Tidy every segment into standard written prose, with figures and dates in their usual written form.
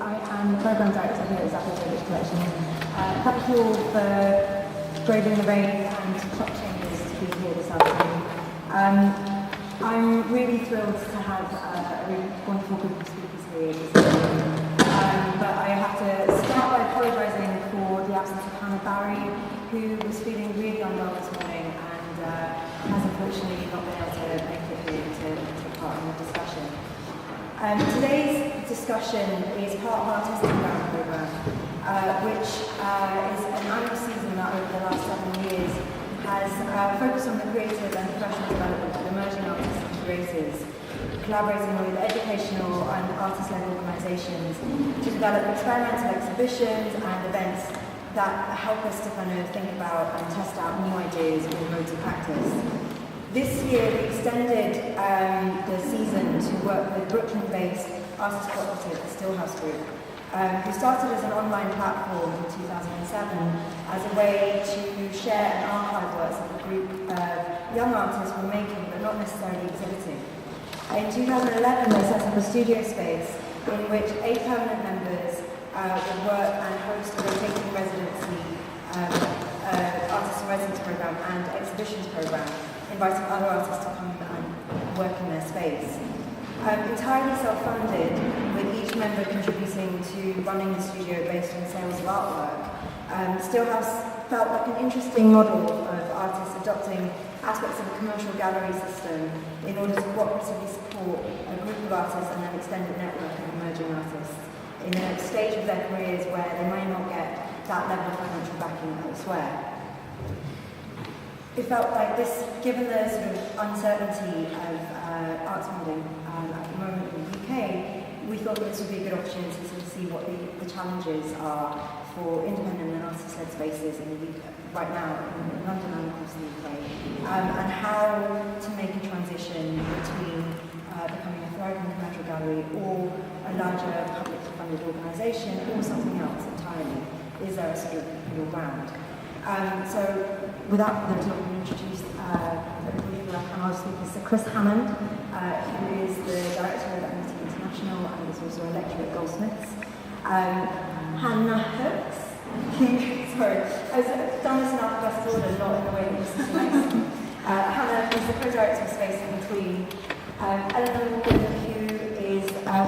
I am the Programme Director here at Zabludowicz Collection. Capital for braving the rain and clock changes to be here this afternoon. I'm really thrilled to have a really wonderful group of speakers here this afternoon. But I have to start by apologising for the absence of Hannah Barry, who was feeling really unwell this morning and has unfortunately not been able to make it here to take part in the discussion. Today's discussion is part of our testing ground programme, which is an annual season that over the last 7 years has focused on the creative and professional development of emerging artists and curators, collaborating with educational and artist-led organisations to develop experimental exhibitions and events that help us to kind of think about and test out new ideas or modes of practice. This year we extended the season to work with Brooklyn-based artist cooperative, the Stillhouse Group, who started as an online platform in 2007 as a way to share and archive works that a group of young artists were making but not necessarily exhibiting. In 2011 they set up a studio space in which 8 permanent members would work and host a rotating residency, artist in residence programme and exhibitions programme, inviting other artists to come and work in their space. Entirely self-funded, with each member contributing to running the studio based on sales of artwork, Stillhouse felt like an interesting model of artists adopting aspects of a commercial gallery system in order to cooperatively support a group of artists and an extended network of emerging artists in a stage of their careers where they may not get that level of financial backing elsewhere. It felt like this, given the sort of uncertainty of arts funding at the moment in the UK, we thought that this would be a good opportunity to see what the challenges are for independent and artist-led spaces in the UK, right now in London and across the UK, and how to make a transition between becoming a thriving commercial gallery or a larger publicly funded organisation or something else entirely. Is there a sort of middle ground? So without further ado, I'm going to introduce briefly our panel speakers. So Chris Hammond, who is the director of Amnesty International and is also a lecturer at Goldsmiths. Hannah Hooks, sorry, I was done this in alphabetical order, not in the way that this is nice. Hannah is the co-director of Space in Between. Eleanor Morgan,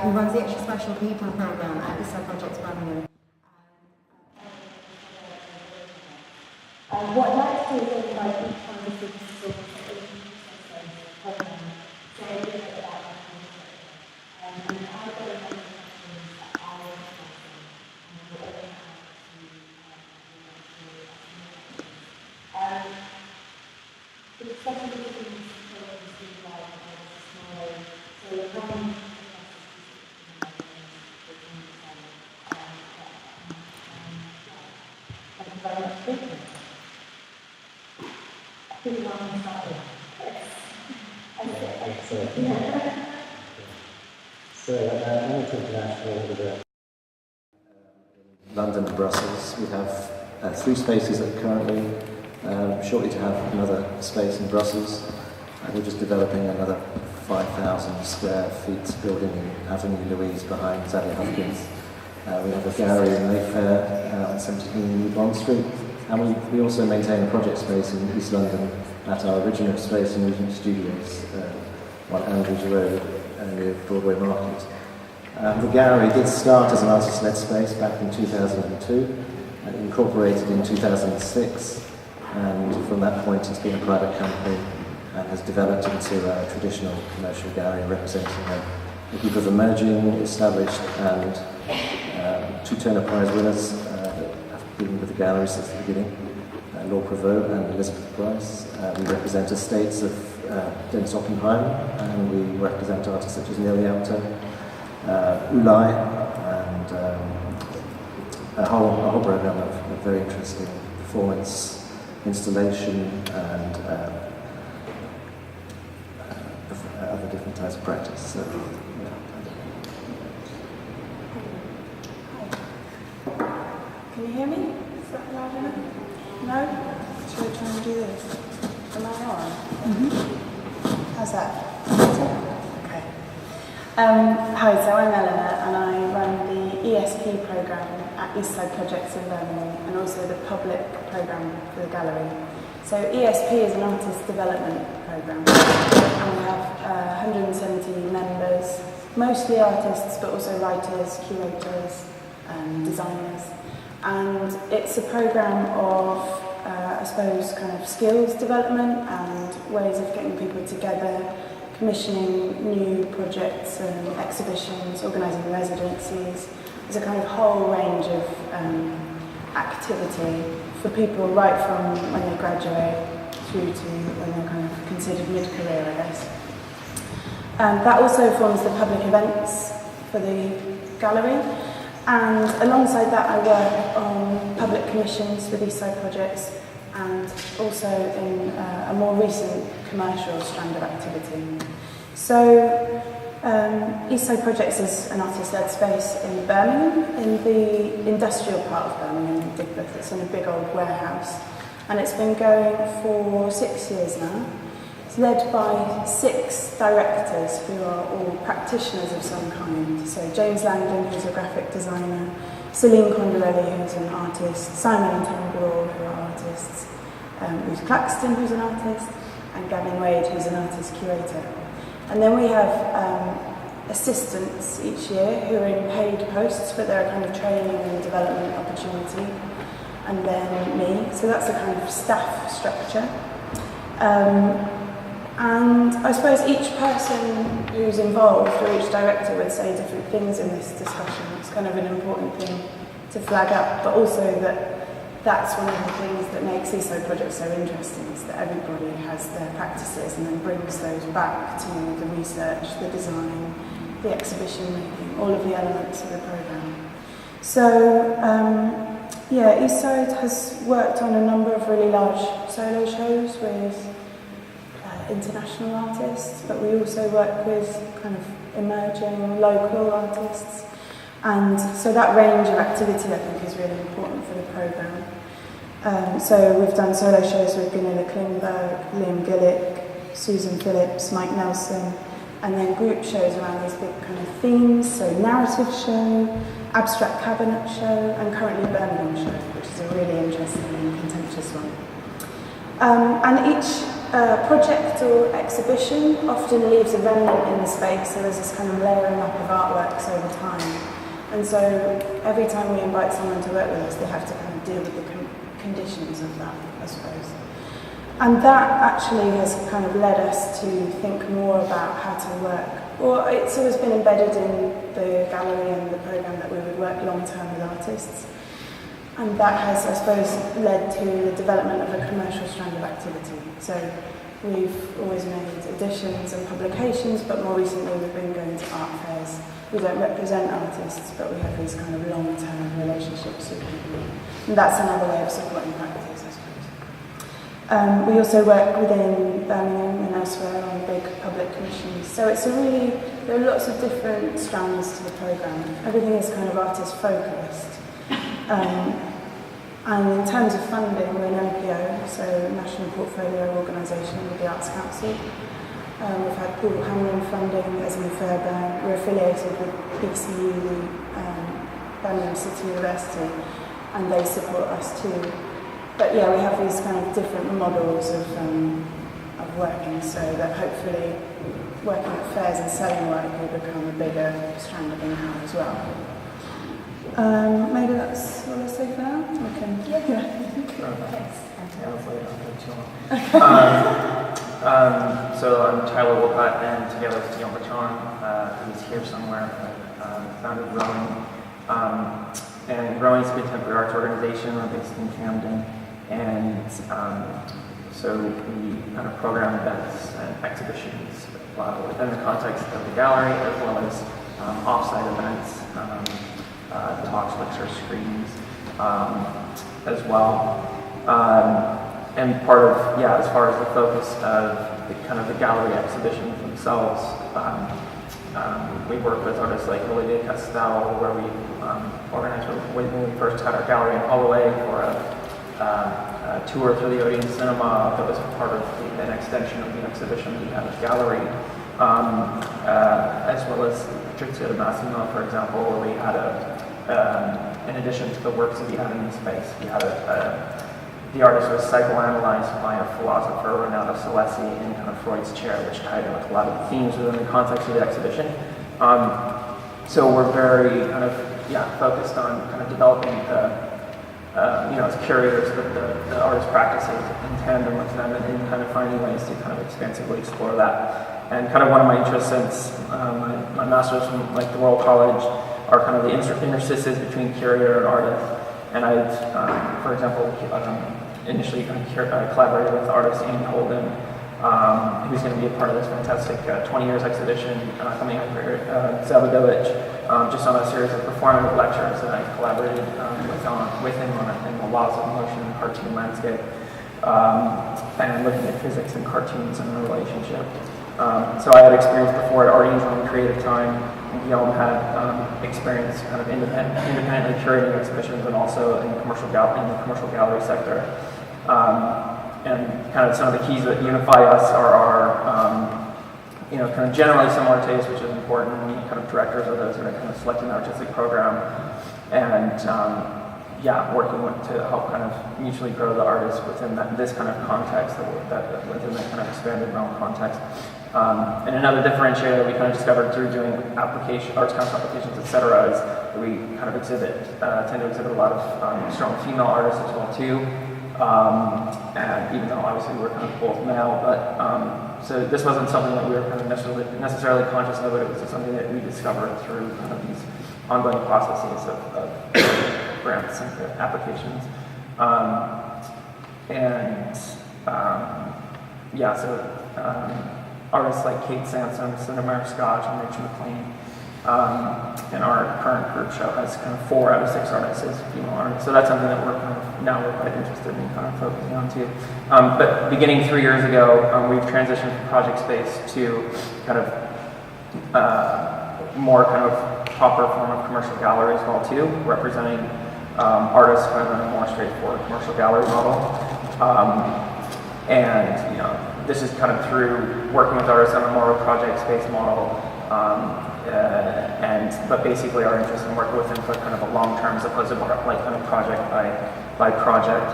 who runs the Extra Special People programme at Eastside Projects Birmingham. What I'd like to do is invite each one of the speakers to talk about say a little bit about that and I've got a number of questions that I want to ask them and we'll open it up to the discussion of things like tomorrow, so we're running thank you very much for being here. So, Amnesty International with London and Brussels. We have 3 spaces currently, shortly to have another space in Brussels. We're just developing another 5,000 square feet building in Avenue Louise behind Sally Hopkins. We have a gallery in Mayfair on 17 New Bond Street. And we also maintain a project space in East London at our original space in Regent Studios on Andrews Road near Broadway Market. The gallery did start as an artist-led space back in 2002 and incorporated in 2006, and from that point it's been a private company and has developed into a traditional commercial gallery representing a group of emerging, established and 2 Turner Prize winners been with the gallery since the beginning, Laura Prevost and Elizabeth Price. We represent estates of Dennis Oppenheim, and we represent artists such as Neil Yalta, Ulai, and a whole program of very interesting performance, installation, and other different types of practice. So, yeah. Can you hear me? Is that loud enough? No? Should we try and do this? Am I on? Mm-hmm. How's that? Okay. Hi, so I'm Eleanor and I run the ESP programme at Eastside Projects in Birmingham, and also the public programme for the gallery. So ESP is an artist development programme, and we have 170 members, mostly artists, but also writers, curators, designers. And it's a programme of, I suppose, kind of skills development and ways of getting people together, commissioning new projects and exhibitions, organising residencies. There's a kind of whole range of activity for people right from when they graduate through to when they're kind of considered mid-career, I guess. That also forms the public events for the gallery. And alongside that, I work on public commissions for Eastside projects and also in a more recent commercial strand of activity. So, Eastside Projects is an artist-led space in Birmingham, in the industrial part of Birmingham, in Digbeth. It's in a big old warehouse. And it's been going for 6 years now. It's led by 6 directors who are all practitioners of some kind. So James Langdon, who's a graphic designer, Celine Condorelli, who's an artist, Simon and Terry Brawl, who are artists, Ruth Claxton, who's an artist, and Gavin Wade, who's an artist curator. And then we have assistants each year who are in paid posts, but they're a kind of training and development opportunity. And then me, so that's a kind of staff structure. And I suppose each person who's involved, or each director, would say different things in this discussion. It's kind of an important thing to flag up, but also that's one of the things that makes Eastside Projects so interesting, is that everybody has their practices and then brings those back to the research, the design, the exhibition making, all of the elements of the programme. So, yeah, Eastside has worked on a number of really large solo shows with international artists, but we also work with kind of emerging local artists. And so that range of activity, I think, is really important for the programme. So we've done solo shows with Gunilla Klingberg, Liam Gillick, Susan Phillips, Mike Nelson, and then group shows around these big kind of themes, so narrative show, abstract cabinet show, and currently Birmingham show, which is a really interesting and contentious one. And each project or exhibition often leaves a remnant in the space, so there's this kind of layering up of artworks over time. And so every time we invite someone to work with us, they have to kind of deal with the conditions of that, I suppose. And that actually has kind of led us to think more about how to work. Or it's always been embedded in the gallery and the programme that we would work long-term with artists. And that has, I suppose, led to the development of a commercial strand of activity. So we've always made editions and publications, but more recently we've been going to art fairs. We don't represent artists, but we have these kind of long-term relationships with people. And that's another way of supporting practice, I suppose. We also work within Birmingham and elsewhere on big public commissions. So it's there are lots of different strands to the programme. Everything is kind of artist-focused. And in terms of funding, we're an NPO, so National Portfolio Organisation with the Arts Council. We've had Paul Hamlin funding, Esme Fairbairn. We're affiliated with BCU, the Birmingham City University, and they support us too. But yeah, we have these kind of different models of working, so that hopefully working at fairs and selling work will become a bigger strand of income as well. Maybe that's all I say for now. So I'm Tyler Wolcott, and together with Neil Bachon, who's here somewhere, founded Growing. And Growing is a contemporary arts organization. We're based in Camden, and so we kind of program events and exhibitions within the context of the gallery, as well as off-site events. Talks, lectures, screens, as well. And part of, as far as the focus of the gallery exhibitions themselves, we work with artists like Olivier Castel, where we organized when we first had our gallery in Holloway for a tour through the Odeon Cinema that was part of an extension of the exhibition that we had at the gallery, as well as Patrizia de Massimo, for example, where we had a in addition to the works that he had in the space, he had the artist was psychoanalyzed by a philosopher, Renato Salesi, in kind of Freud's chair, which tied in with a lot of the themes within the context of the exhibition. So we're very kind of focused on kind of developing as curators, the artist practices in tandem with them, and kind of finding ways to kind of expansively explore that. And kind of one of my interests since my master's from like the Royal College are kind of the interstices between curator and artist. And I've, for example, initially kind of collaborated with artist Ian Holden, who's going to be a part of this fantastic 20 years exhibition coming up here at Zabludowicz, just on a series of performative lectures that I collaborated with him on in the laws of motion and cartoon landscape, and looking at physics and cartoons and their relationship. So I had experience before at Art Angel and Creative Time, and Guillaume had experience kind of independently curating exhibitions and also in the commercial gallery sector. And kind of some of the keys that unify us are our, kind of generally similar tastes, which is important. We kind of directors are those that are kind of selecting the artistic program, and working to help kind of mutually grow the artists within this kind of context, within that kind of expanded realm context. And another differentiator we kind of discovered through doing arts council applications, etc., is that we kind of tend to exhibit a lot of strong female artists as well too. And even though obviously we're kind of both male, but so this wasn't something that we were kind of necessarily conscious of, but it was just something that we discovered through kind of these ongoing processes of grants and applications. Artists like Kate Sansom, Cinemair Scotch, and Rachel McLean. And our current group show has kind of 4 out of 6 artists as female artists. So that's something that we're quite interested in kind of focusing on too. But beginning 3 years ago, we've transitioned from project space to kind of more kind of proper form of commercial gallery as well too, representing artists kind of in a more straightforward commercial gallery model. This is kind of through working with artists on a more of a project space model. But basically our interest in working with them for kind of a long term as opposed to more like kind of project by project,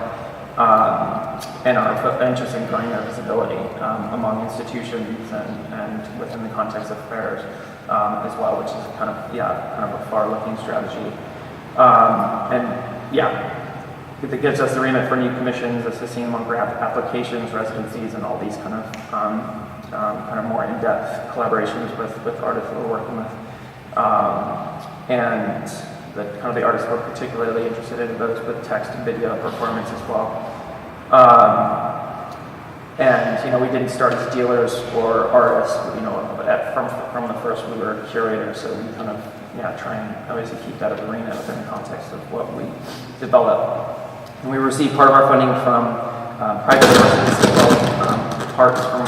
and our interest in growing their visibility among institutions and within the context of fairs as well, which is kind of a far-looking strategy. It gives us the remit for new commissions, assisting among grant applications, residencies, and all these kind of more in-depth collaborations with artists that we're working with. And the artists we're particularly interested in those with text and video performance as well. We didn't start as dealers or artists, from the first we were curators, so we kind of try and obviously keep that arena within the context of what we develop. And we receive part of our funding from private sources as well, parts from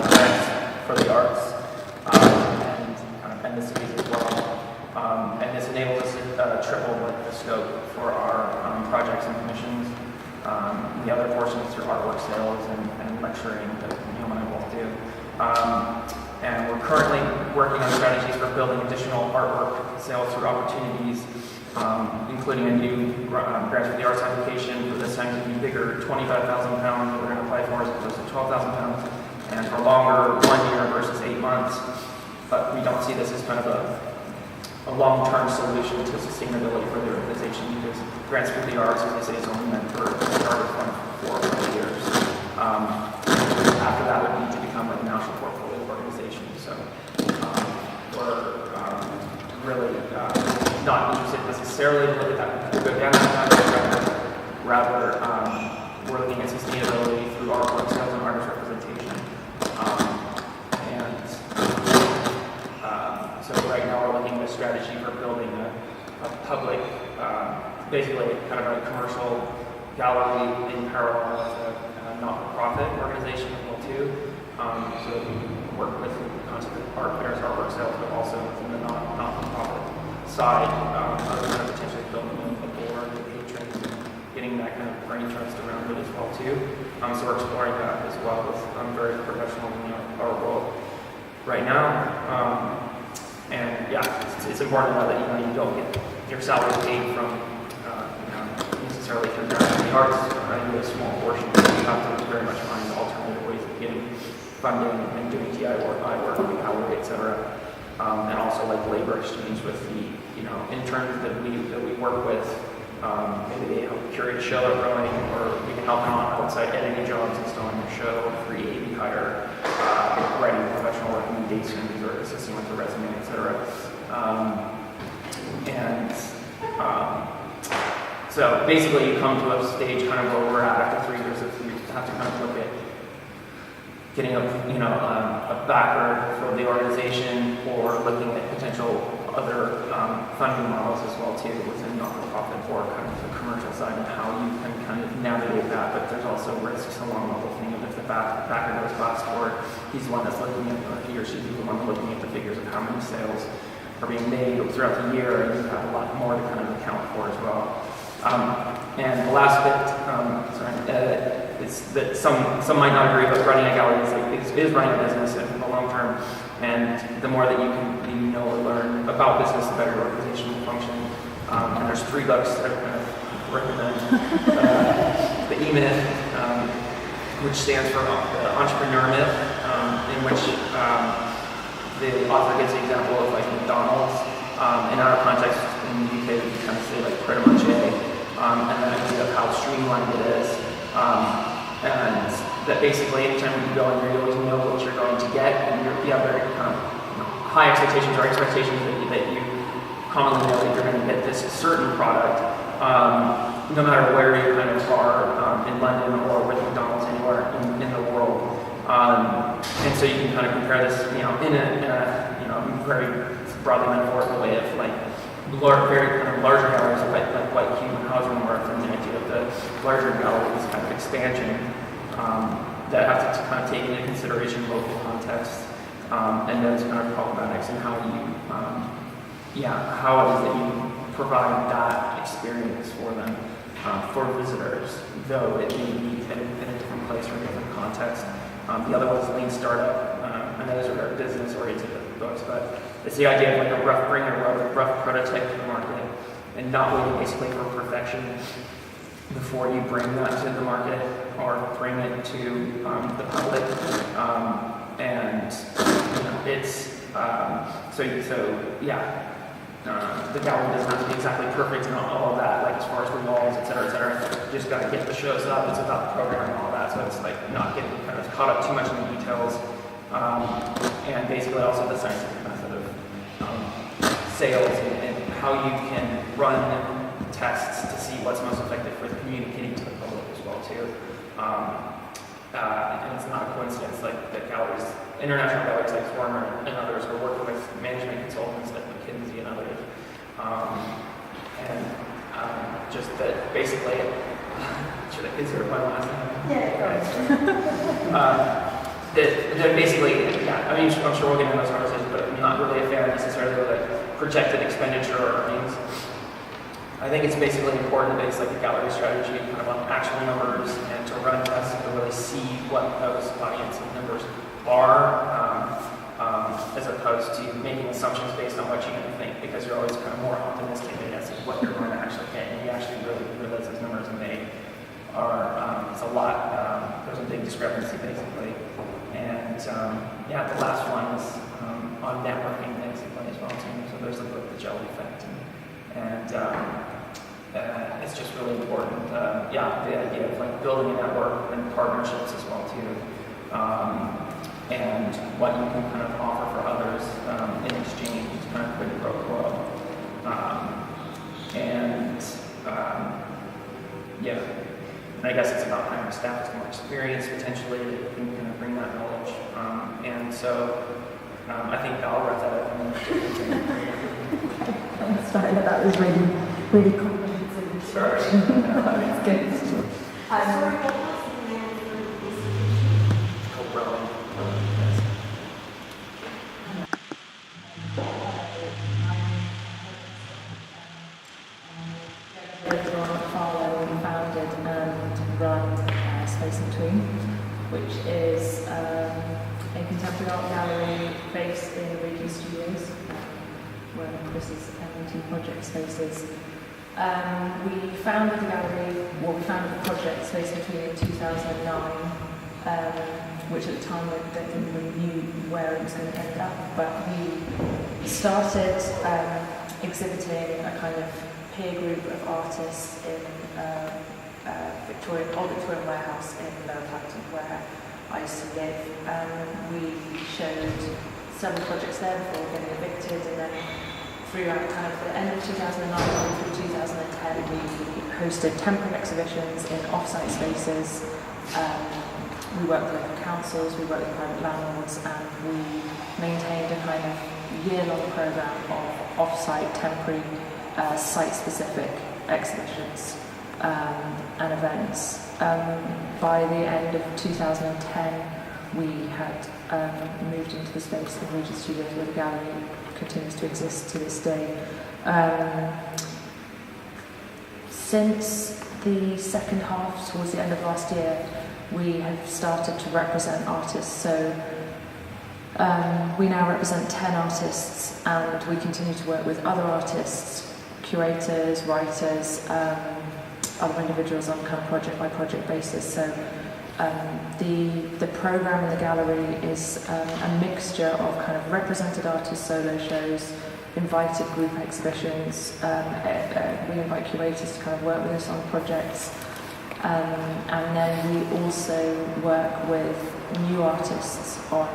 grants for the arts and the cities as well. And this enables us to triple the scope for our projects and commissions. The other portions through artwork sales and lecturing that Neil and I both do. And we're currently working on strategies for building additional artwork sales through opportunities, including a new grant for the arts application for this time to be bigger, £25,000 that we're going to apply for as opposed to £12,000, and for longer, 1 year versus 8 months. But we don't see this as kind of a long-term solution to sustainability for the organization, because grants for the arts, as I say, is only meant for started from 4 or 5 years. After that would need to become like a national portfolio organization. So we're really not interested necessarily to look at that, to go down that path, rather we're looking at sustainability through artwork sales and artist representation. So right now we're looking at a strategy for building a public, basically kind of a commercial gallery in parallel with a not-for-profit organization as well too. So we work with the concept of art fairs, artwork sales, but also within the not-for-profit side, kind of potentially building a board with patrons and getting that kind of brain trust around it as well too. So we're exploring that as well with very professional in our role right now. It's important to know that you don't get your salary is paid from necessarily from the arts, only a small portion. You have to very much find alternative ways of getting funding and doing DIY work, hourly, etc. And also like labor exchange with the interns that we work with. Maybe they help curate a show at Growing, or we can help them on outside editing jobs, installing a show, free AV hire, writing professional recommendations, or assisting with the resume, etc. So basically, you come to a stage kind of where we're at after 3 years of you have to kind of look at getting a backer for the organization, or looking at potential other funding models as well too within not-for-profit or kind of the commercial side, and how you can kind of navigate that. But there's also risks along the whole thing of if the backer goes fast forward, he's the one that's looking at, or he or she's the one looking at the figures of how many sales are being made throughout the year, and you have a lot more to kind of account for as well. And the last bit, is that some might not agree, but running a gallery is running a business in the long term. And the more that you can know or learn about business, the better your organization will function. And there's 3 books that I kind of recommend. The E-Myth, which stands for the Entrepreneur Myth, in which the author gives the example of like McDonald's. In our context in the UK, we can kind of say like pretty much and then I see how streamlined it is. And that basically anytime you go in there, you always know what you're going to get, and you have very high expectations or expectations that you commonly know that you're going to get this certain product, no matter where you kind of are in London or with McDonald's anywhere in the world. And so you can kind of compare this, in a very broadly metaphorical way of like very kind of larger galleries like White Cube and Hauser North, and the idea of the larger galleries kind of expansion that have to kind of take into consideration local context and those kind of problematics, and how how it is that you provide that experience for them, for visitors, though it may be in a different place or a different context. The other one is Lean Startup. I know those are very business-oriented books, but it's the idea of like bringing a rough prototype to the market and not waiting basically for perfection before you bring that to the market or bring it to the public. The gallery doesn't have to be exactly perfect and all of that, like as far as the walls, et cetera, et cetera. You just got to get the shows up. It's about the program and all that. So it's like not getting kind of caught up too much in the details. And basically also the scientific method of sales and how you can run tests to see what's most effective for communicating to the public as well too. And it's not a coincidence like that galleries, international galleries like Former and others are working with management consultants like McKinsey and others. Just that basically, should I consider my last name? Yeah. That basically, I'm sure we'll get into those conversations, but I'm not really a fan necessarily of like projected expenditure or earnings. I think it's basically important to base like a gallery strategy kind of on actual numbers and to run tests to really see what those audience numbers are, as opposed to making assumptions based on what you think, because you're always kind of more optimistic in guessing what you're going to actually get, and you actually really realize those numbers, and they are, it's a lot, there's a big discrepancy basically. And the last one is on networking basically as well too. So there's the book, The Jelly Effect, and it's just really important. The idea of like building a network and partnerships as well too, and what you can kind of offer for others in exchange to kind of quid pro quo. And I guess it's about hiring staff with more experience potentially that can kind of bring that knowledge. I think I'll wrap that up. I'm sorry, that was really comprehensive. Sorry. That's good. Sorry, what was the name of the institution? Called Rowing. We founded and run Space in Between, which is a contemporary art gallery based in the Regent Studios. one of Chris's MIT project spaces. We founded the gallery, we founded the project Space Between in 2009, which at the time I don't think we knew where it was going to end up, but we started exhibiting a kind of peer group of artists in Old Victorian Warehouse in Lower Clapton, where I used to live. We showed several projects there before getting evicted, and then throughout kind of the end of 2009 through 2010, we hosted temporary exhibitions in off-site spaces. We worked with local councils, we worked with private landlords, and we maintained a kind of year-long programme of off-site, temporary, site-specific exhibitions and events. By the end of 2010, we had moved into the space of Regent Studios, where the gallery continues to exist to this day. Since the second half, towards the end of last year, we have started to represent artists. So we now represent 10 artists, and we continue to work with other artists, curators, writers, other individuals on kind of project by project basis. So the program in the gallery is a mixture of kind of represented artists, solo shows, invited group exhibitions. We invite curators to kind of work with us on projects. And then we also work with new artists on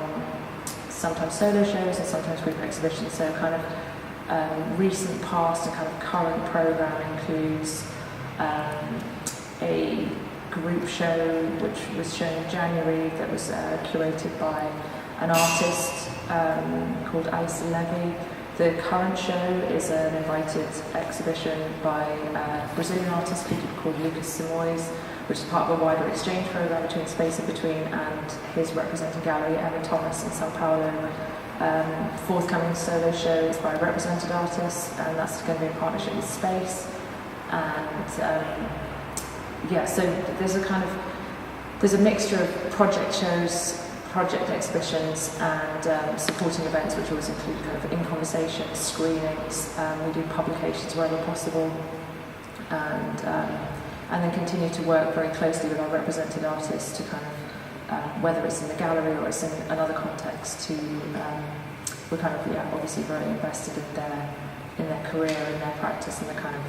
sometimes solo shows and sometimes group exhibitions. So kind of recent past and kind of current program includes a group show which was shown in January that was curated by an artist called Alice Levy. The current show is an invited exhibition by a Brazilian artist called Lucas Simoes, which is part of a wider exchange program between Space in Between and his representing gallery, Emma Thomas, in Sao Paulo. Forthcoming solo show is by a represented artist, and that's going to be in partnership with Space. And so there's a mixture of project shows, project exhibitions, and supporting events, which always include kind of in-conversation screenings. We do publications wherever possible, and then continue to work very closely with our represented artists to kind of, whether it's in the gallery or it's in another context, to we're kind of obviously very invested in their career and their practice and the kind of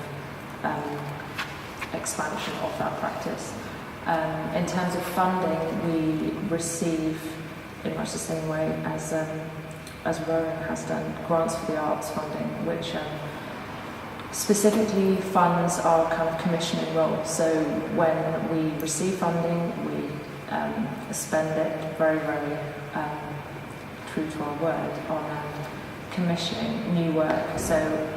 expansion of that practice. In terms of funding, we receive, in much the same way as Rowan has done, grants for the arts funding, which specifically funds our kind of commissioning role. So when we receive funding, we spend it very, very true to our word on commissioning new work. So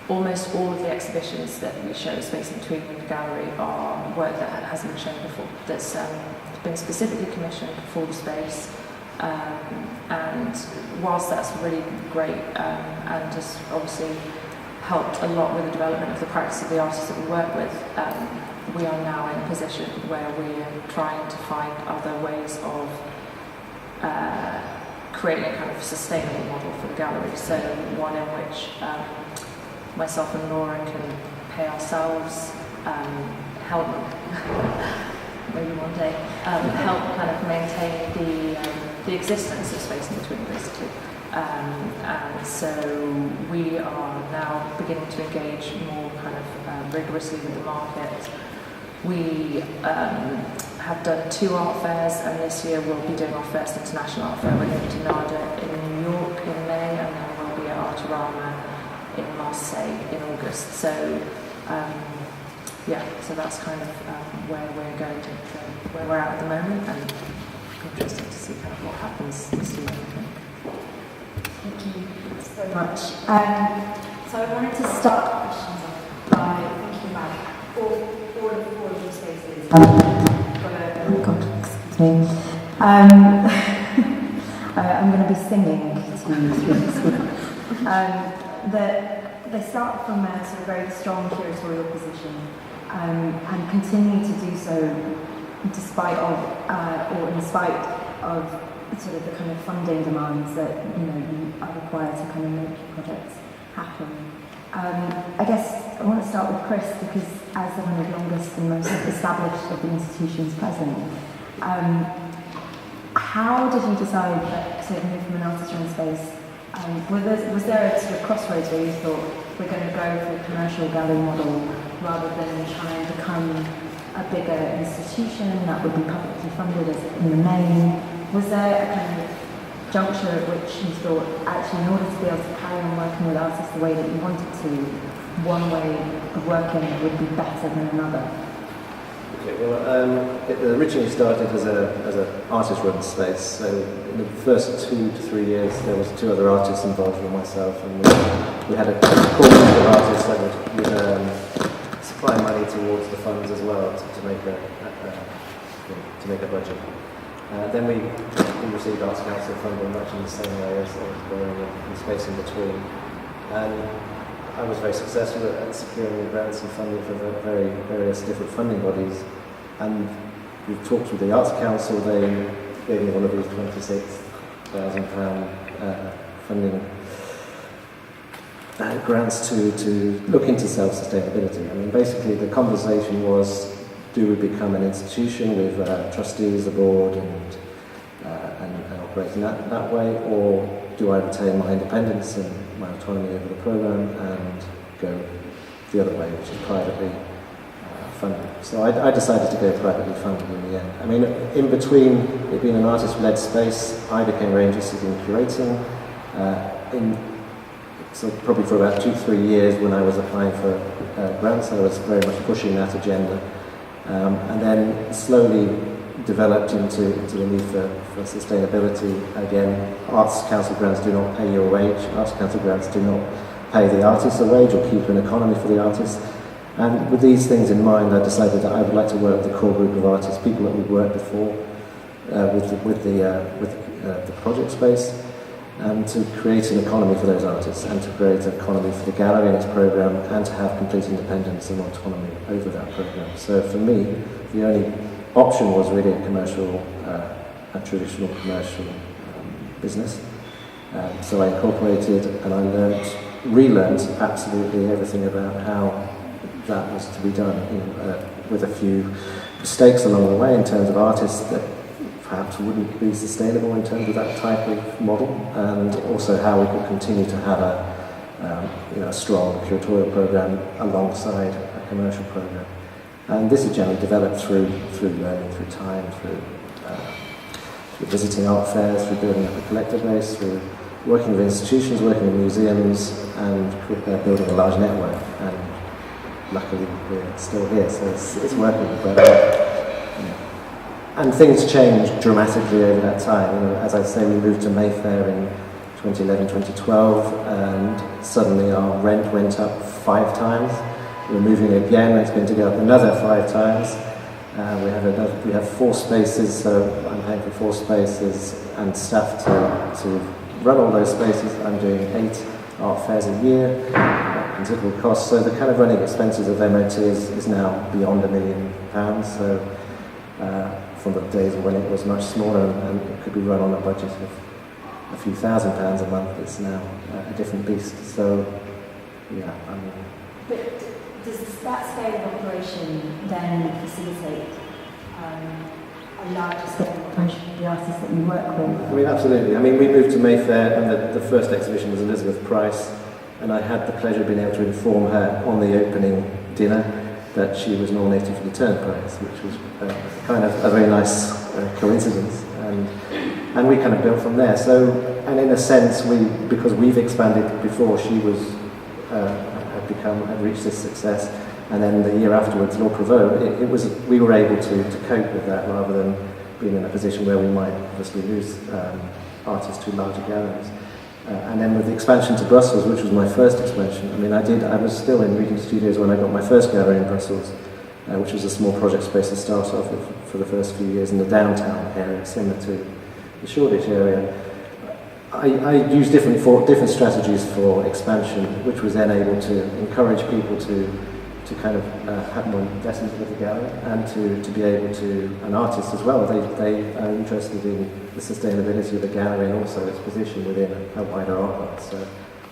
almost all of the exhibitions that we show at Space in Between in the gallery are work that hasn't been shown before, that's been specifically commissioned for the space. And whilst that's really great and just obviously helped a lot with the development of the practice of the artists that we work with, we are now in a position where we are trying to find other ways of creating a kind of sustainable model for the gallery. So one in which myself and Laura can pay ourselves, help, maybe one day, help kind of maintain the existence of Space in Between, basically. And so we are now beginning to engage more kind of rigorously with the market. We have done 2 art fairs, and this year we'll be doing our first international art fair. We're going to NADA in New York in May, and then we'll be at Artorama in Marseille in August. So so that's kind of where we're going to, where we're at the moment, and interesting to see kind of what happens this year, I think. Thank you very much. So I wanted to start questions off by thinking about all of these spaces. Excuse me. I'm going to be singing to you. They start from a sort of very strong curatorial position and continue to do so despite of, or in spite of sort of the kind of funding demands that you are required to kind of make your projects happen. I guess I want to start with Chris because as the one of the longest and most established of the institutions present, how did you decide that to move from an artist-run space? Was there a sort of crossroads where you thought we're going to go for a commercial gallery model rather than try and become a bigger institution that would be publicly funded as in the main? Was there a kind of juncture at which you thought, actually, in order to be able to carry on working with artists the way that you wanted to, one way of working would be better than another? Okay, well, it originally started as an artist-run space. So in the first 2 to 3 years, there was 2 other artists involved with myself, and we had a core group of artists that would supply money towards the funds as well to make a budget. Then we received Arts Council funding much in the same way as growing in space in between. And I was very successful at securing grants and funding for the various different funding bodies. And we've talked with the Arts Council, they gave me one of these £26,000 funding grants to look into self-sustainability. I mean, basically the conversation was, do we become an institution with trustees, a board, and operating that way, or do I retain my independence and my autonomy over the programme and go the other way, which is privately funded? So I decided to go privately funded in the end. I mean, in between it being an artist-led space, I became very interested in curating. So probably for about 2-3 years when I was applying for grants, I was very much pushing that agenda. And then slowly developed into the need for sustainability. Again, Arts Council grants do not pay your wage. Arts Council grants do not pay the artists a wage or keep an economy for the artists. And with these things in mind, I decided that I would like to work with a core group of artists, people that we'd worked before with the project space, and to create an economy for those artists, and to create an economy for the gallery and its programme, and to have complete independence and autonomy over that programme. So for me, the only option was really a traditional commercial business. So I incorporated and I relearned absolutely everything about how that was to be done, with a few mistakes along the way in terms of artists that perhaps wouldn't be sustainable in terms of that type of model, and also how we could continue to have a strong curatorial programme alongside a commercial programme. And this is generally developed through learning, through time, through visiting art fairs, through building up a collector base, through working with institutions, working with museums, and building a large network. And luckily we're still here, so it's working. But and things changed dramatically over that time. As I say, we moved to Mayfair in 2011, 2012, and suddenly our rent went up 5 times. We're moving again, it's going to go up another 5 times. We have 4 spaces, so I'm paying for 4 spaces and staff to run all those spaces. I'm doing 8 art fairs a year at considerable cost. So the kind of running expenses of MOT is now beyond £1 million. So from the days when it was much smaller and it could be run on a budget of a few £1,000s a month, it's now a different beast. So yeah, I mean. But does that scale of operation then facilitate a larger scale of operation for the artists that you work with? I mean, absolutely. I mean, we moved to Mayfair, and the first exhibition was Elizabeth Price, and I had the pleasure of being able to inform her on the opening dinner that she was nominated for the Turner Prize, which was kind of a very nice coincidence, and we kind of built from there. So, and in a sense, because we've expanded before, she was had reached this success, and then the year afterwards, Lord Provost, we were able to cope with that rather than being in a position where we might obviously lose artists to larger galleries. And then with the expansion to Brussels, which was my first expansion, I mean, I was still in Regent Studios when I got my first gallery in Brussels, which was a small project space to start off with for the first few years in the downtown area, similar to the Shoreditch area. I used different strategies for expansion, which was then able to encourage people to kind of have more investment with the gallery, and to be able to, and artists as well, they are interested in the sustainability of the gallery and also its position within a wider art world. So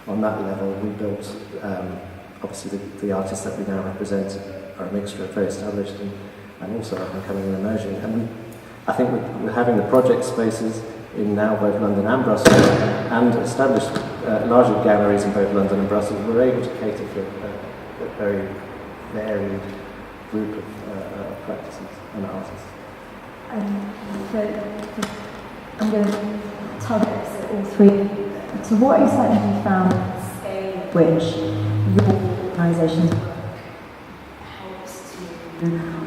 on that level, we built, obviously the artists that we now represent are a mixture of very established and also up and coming and emerging. And I think we're having the project spaces in now both London and Brussels, and established larger galleries in both London and Brussels. We're able to cater for a very varied group of practices and artists. I'm going to target this at all three. To what extent have you found the scale at which your organisation's work helps to,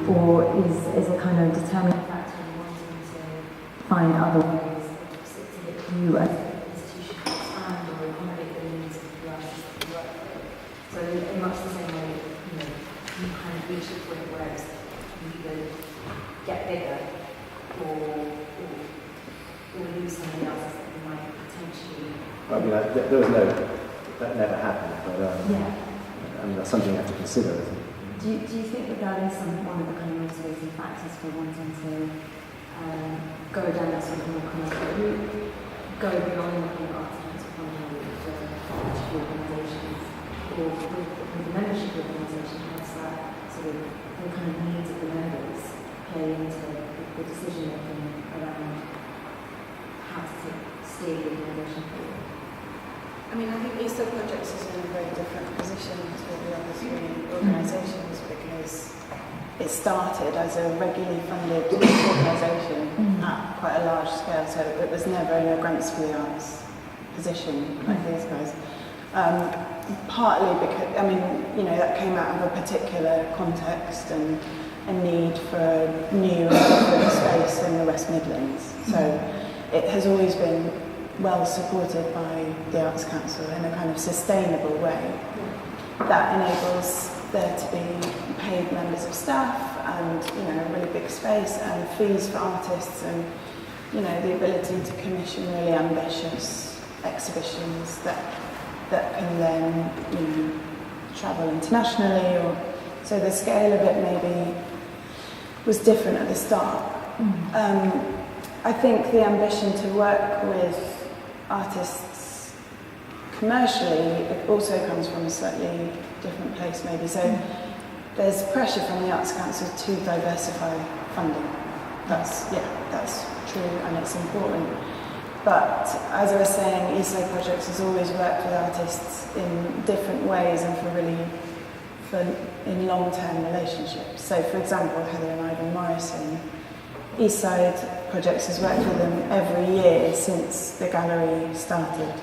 or is a kind of determining factor in wanting to find other ways that you as an institution expand or accommodate the needs of the artists that you work with? So in much the same way, you kind of reach a point where you either get bigger or lose somebody else that you might potentially. I mean, there was that never happened, but I mean, that's something you have to consider, isn't it? Do you think that that is one of the kind of motivating factors for wanting to go down that sort of more commercial route, go beyond the kind of arts and anthropology route to organisations, or with the membership organisation, has that sort of the kind of needs of the members play into the decision making around how to steer the organisation forward? I mean, I think Easter Projects is in a very different position to the other three organisations because it started as a regularly funded organisation at quite a large scale, so it was never in a grants for the arts position like these guys. Partly because, I mean, that came out of a particular context and a need for a new and different space in the West Midlands. So it has always been well supported by the Arts Council in a kind of sustainable way that enables there to be paid members of staff and a really big space and fees for artists and the ability to commission really ambitious exhibitions that can then travel internationally, or so the scale of it maybe was different at the start. I think the ambition to work with artists commercially, it also comes from a slightly different place maybe. So there's pressure from the Arts Council to diversify funding. That's true and it's important. But as I was saying, ESO Projects has always worked with artists in different ways and in long-term relationships. So for example, Heather and Ivan Morrison, Eastside Projects has worked with them every year since the gallery started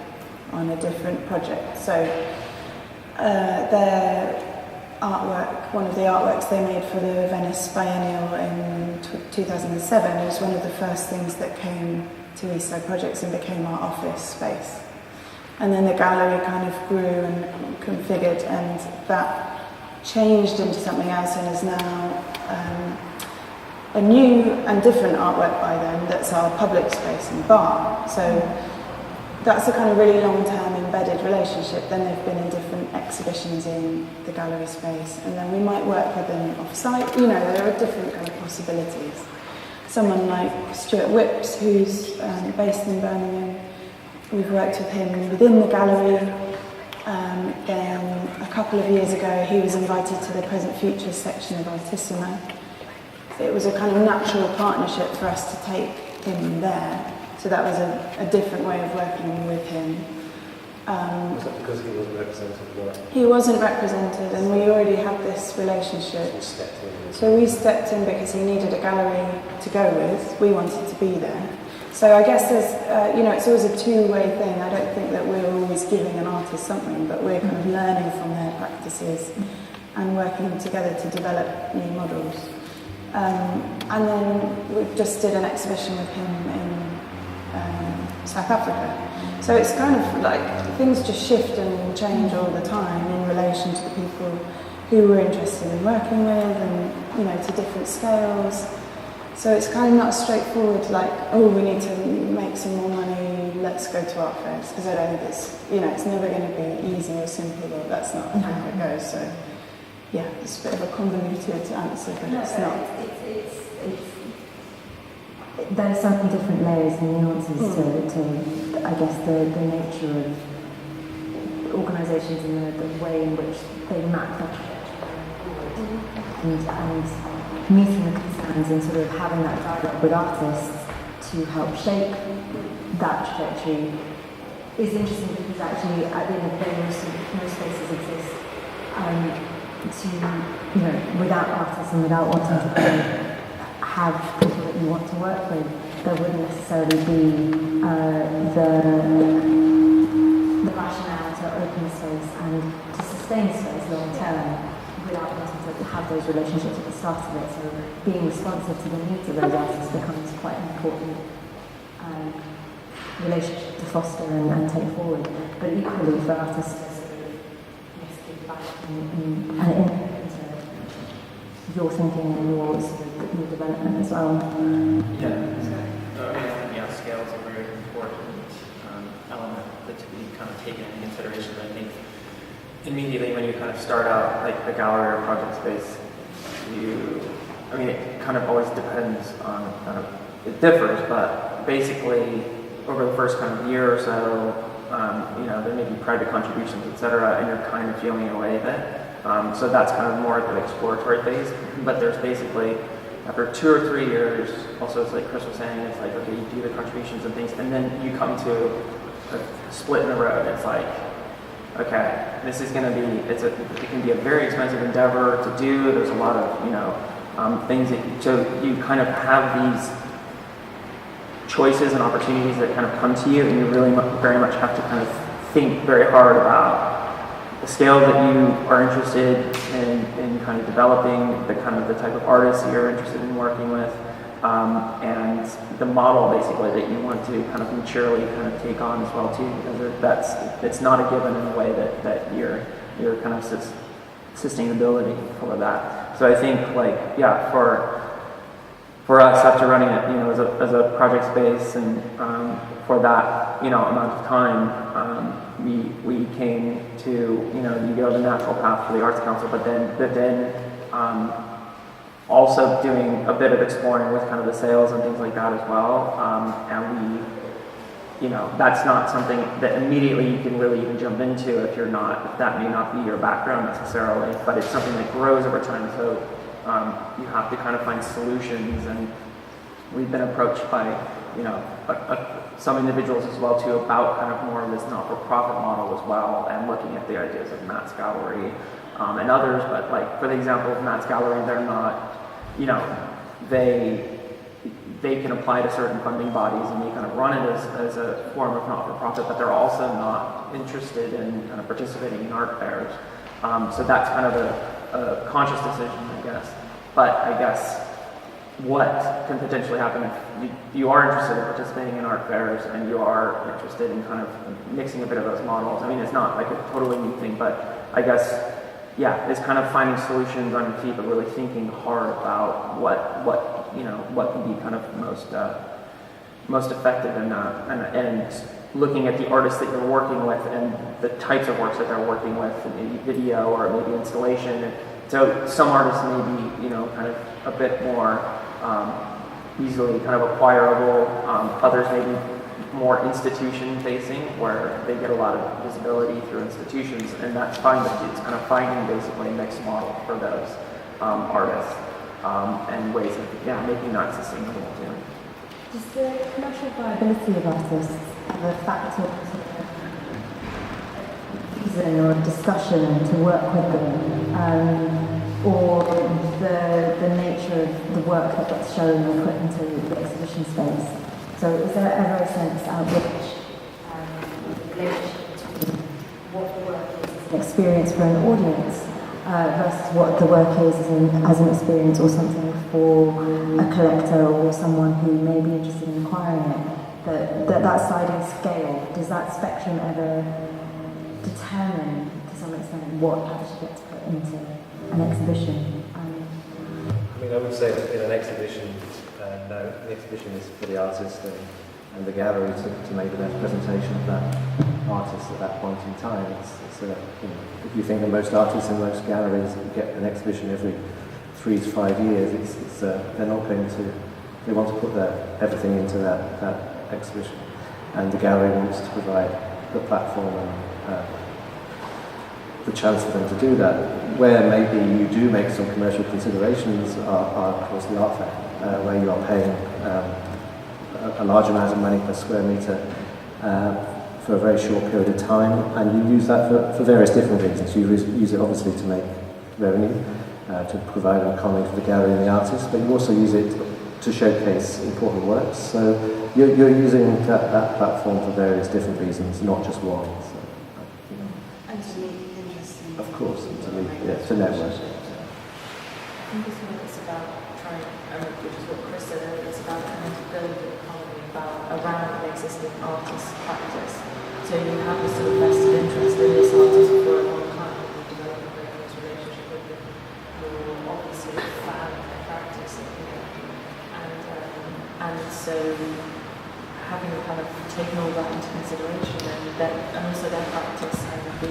on a different project. So their artwork, one of the artworks they made for the Venice Biennial in 2007 was one of the first things that came to Eastside Projects and became our office space. And then the gallery kind of grew and configured, and that changed into something else and is now a new and different artwork by them that's our public space and bar. So that's a kind of really long-term embedded relationship. Then they've been in different exhibitions in the gallery space, and then we might work with them off-site. There are different kind of possibilities. Someone like Stuart Whipps, who's based in Birmingham, we've worked with him within the gallery. Then a couple of years ago, he was invited to the Present Futures section of Artissima. It was a kind of natural partnership for us to take him there. So that was a different way of working with him. Was that because he wasn't represented? He wasn't represented, and we already had this relationship. So we stepped in because he needed a gallery to go with. We wanted to be there. So I guess there's, it's always a two-way thing. I don't think that we're always giving an artist something, but we're kind of learning from their practices and working together to develop new models. And then we just did an exhibition with him in South Africa. So it's kind of like things just shift and change all the time in relation to the people who we're interested in working with and, to different scales. So it's kind of not straightforward like, oh, we need to make some more money, let's go to art fairs. Because I don't think it's never going to be easy or simple, or that's not how it goes. So yeah, it's a bit of a convoluted answer, but it's not. There are certainly different layers and nuances to I guess, the nature of organisations and the way in which they map their and meeting the concerns and sort of having that dialogue with artists to help shape that trajectory is interesting, because actually at the end of the day most spaces exist without artists and without wanting to have people that you want to work with, there wouldn't necessarily be the rationale to open space and to sustain space long term without wanting to have those relationships at the start of it. So being responsive to the needs of those artists becomes quite an important relationship to foster and take forward. But equally for artists to sort of give back and into your thinking and your sort of your development as well. Scale is a very important element to be kind of taken into consideration. I think immediately when you kind of start out like the gallery or project space, it kind of always depends on it differs, but basically over the first kind of year or so, there may be private contributions, etc., and you're kind of feeling your way a bit. So that's kind of more the exploratory phase. But there's basically, after 2 or 3 years, also it's like Chris was saying, it's like, okay, you do the contributions and things, and then you come to a split in the road. It's like, okay, this is going to be, it can be a very expensive endeavor to do. There's a lot of, things so you kind of have these choices and opportunities that kind of come to you, and you really very much have to kind of think very hard about the scale that you are interested in kind of developing, the type of artists that you're interested in working with, and the model basically that you want to kind of maturely kind of take on as well too, because it's not a given in the way that your kind of sustainability for that. So I think for us, after running it, as a project space, and for that, amount of time, we came to, you go the natural path for the Arts Council, but then also doing a bit of exploring with kind of the sales and things like that as well, and that's not something that immediately you can really even jump into if that may not be your background necessarily, but it's something that grows over time. So you have to kind of find solutions, and we've been approached by some individuals as well too about kind of more of this not-for-profit model as well, and looking at the ideas of Matt's Gallery and others. But like for the example of Matt's Gallery, they're not, they can apply to certain funding bodies and they kind of run it as a form of not-for-profit, but they're also not interested in kind of participating in art fairs. So that's kind of a conscious decision, I guess. But I guess what can potentially happen if you are interested in participating in art fairs and you are interested in kind of mixing a bit of those models. It's not like a totally new thing, but I guess, it's kind of finding solutions on your feet, but really thinking hard about what can be kind of most effective in that, and looking at the artists that you're working with and the types of works that they're working with, maybe video or maybe installation. And so some artists may be, kind of a bit more easily kind of acquirable. Others may be more institution-facing, where they get a lot of visibility through institutions, and that's fine. But it's kind of finding basically a mixed model for those artists and ways of making that sustainable too. Does the commercial viability of artists have a factor in reason or discussion to work with them, or the nature of the work that gets shown or put into the exhibition space? So is there ever a sense at which the relationship between what the work is as an experience for an audience versus what the work is as an experience or something for a collector or someone who may be interested in acquiring it, that sliding scale, does that spectrum ever determine to some extent what actually gets put into an exhibition? I would say that in an exhibition, no, the exhibition is for the artist and the gallery to make the best presentation of that artist at that point in time. If you think that most artists in most galleries get an exhibition every 3 to 5 years, they're not going to. They want to put everything into that exhibition, and the gallery wants to provide the platform and the chance for them to do that. Where maybe you do make some commercial considerations are of course the art fair, where you are paying a large amount of money per square metre for a very short period of time, and you use that for various different reasons. You use it obviously to make revenue, to provide an economy for the gallery and the artist, but you also use it to showcase important works. So you're using that platform for various different reasons, not just one. So, And to meet interesting. of course, to network. I think it's about trying, which is what Chris said earlier, it's about trying to build an economy around an existing artist practice. So you have a sort of vested interest in this artist for a long time, and you develop a very close relationship with them. You're obviously a fan of their practice, and so having kind of taken all that into consideration, and also their practice and the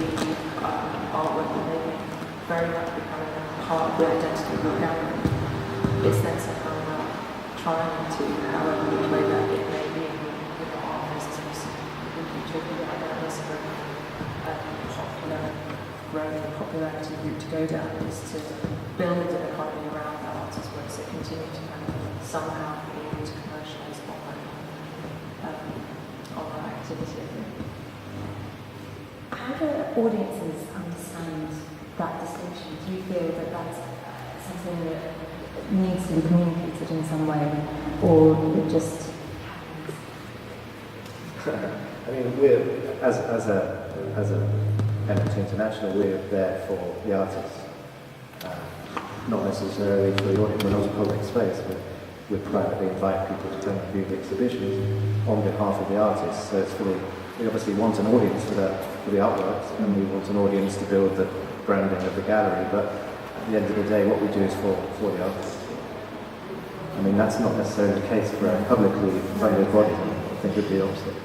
artwork that they make very much becoming a part of the identity of your gallery. It's then somehow about trying to, however which way that it may be, with the artists, we keep talking about that as a popularity route to go down, is to build an economy around that artist's works that continue to kind of somehow be able to commercialise on that activity. How do audiences understand that distinction? Do you feel that that's something that needs to be communicated in some way, or it just happens? I mean, we're as a NFT International, we're there for the artists, not necessarily for the audience. We're not a public space, but we privately invite people to come and view the exhibitions on behalf of the artists. So it's we obviously want an audience for the artworks, and we want an audience to build the branding of the gallery. But at the end of the day, what we do is for the artists. I mean, that's not necessarily the case for a publicly funded body. I think it would be the opposite.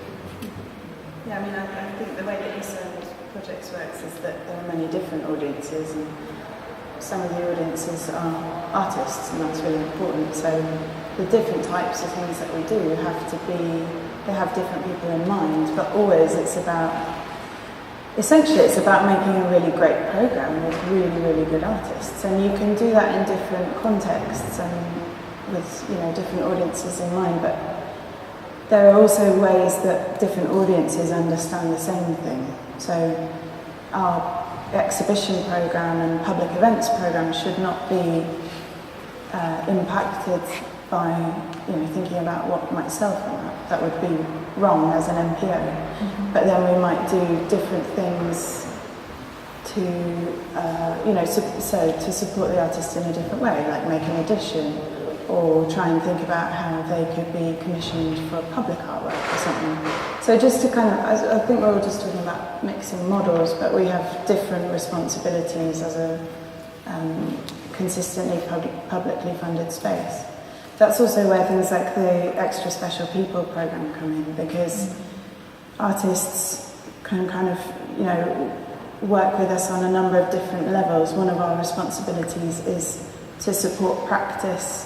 Yeah, I mean, I think the way that ESO's projects works is that there are many different audiences, and some of the audiences are artists, and that's really important. So the different types of things that we do have to be, they have different people in mind, but always essentially it's about making a really great program with really, really good artists. And you can do that in different contexts and with, different audiences in mind, but there are also ways that different audiences understand the same thing. So our exhibition program and public events program should not be impacted by thinking about what might sell from that. That would be wrong as an MPO. Mm-hmm. But then we might do different things to support the artist in a different way, like make an edition, or try and think about how they could be commissioned for public artwork or something. So just to I think we're all just talking about mixing models, but we have different responsibilities as a consistently publicly funded space. That's also where things like the Extra Special People program come in, because artists can work with us on a number of different levels. One of our responsibilities is to support practice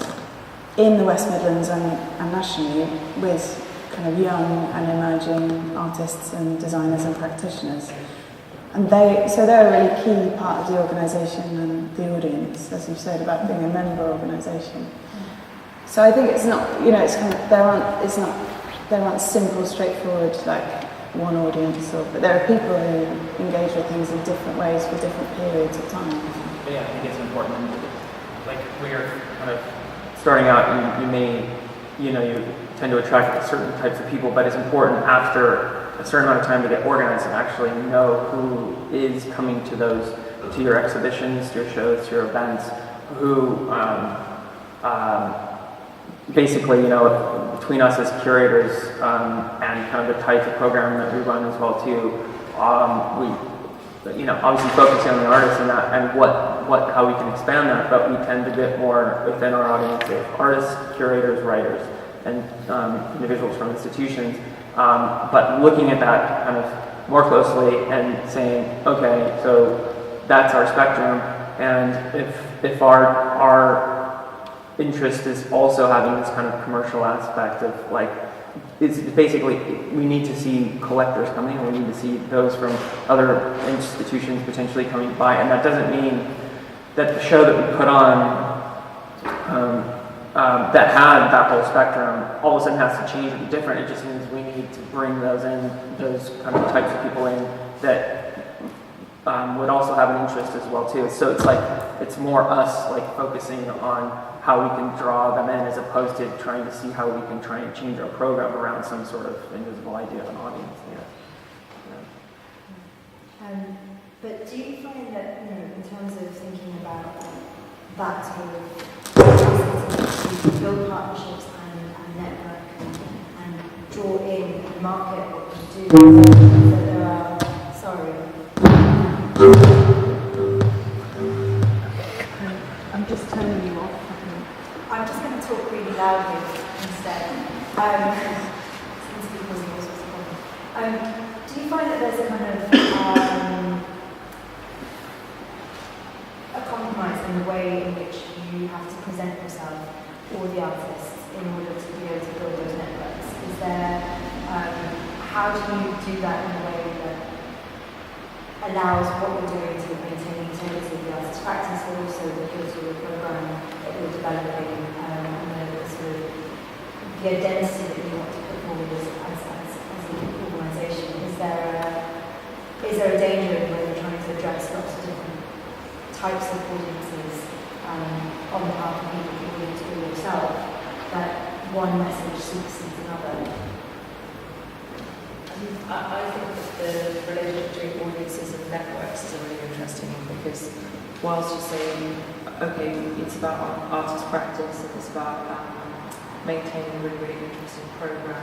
in the West Midlands and nationally with kind of young and emerging artists and designers and practitioners. And they're a really key part of the organisation and the audience, as you've said, about being a member organisation. So I think it's not, there aren't simple, straightforward, like one audience, but there are people who engage with things in different ways for different periods of time. But yeah, I think it's important. Like we're kind of starting out, you may, you tend to attract certain types of people, but it's important after a certain amount of time to get organized and actually know who is coming to your exhibitions, to your shows, to your events, who basically, between us as curators and kind of the types of programming that we run as well too, we, obviously focusing on the artists and that, and how we can expand that, but we tend to get more within our audience of artists, curators, writers, and individuals from institutions. But looking at that kind of more closely and saying, okay, so that's our spectrum, and if our interest is also having this kind of commercial aspect of like it's basically, we need to see collectors coming, and we need to see those from other institutions potentially coming by, and that doesn't mean that the show that we put on that had that whole spectrum all of a sudden has to change and be different. It just means we need to bring those kind of types of people in that would also have an interest as well too. So it's like, it's more us like focusing on how we can draw them in as opposed to trying to see how we can try and change our program around some sort of invisible idea of an audience. But do you find that, in terms of thinking about that sort of build partnerships and network and draw in the market, what you do, that there are, sorry. I'm just turning you off. I'm just going to talk really loudly instead. Seems to be causing all sorts of problems. Do you find that there's a kind of a compromise in the way in which you have to present yourself or the artists in order to be able to build those networks? Is there, how do you do that in a way that allows what you're doing to maintain the integrity of the artist's practice, but also the curatorial program that you're developing, and the sort of the identity that you want to put forward as an organisation? Is there a danger in when you're trying to address lots of different types of audiences on behalf of people who want to do yourself, that one message supersedes another? I think that the relationship between audiences and networks is a really interesting one, because whilst you're saying, okay, it's about artist practice and it's about maintaining a really, really interesting program,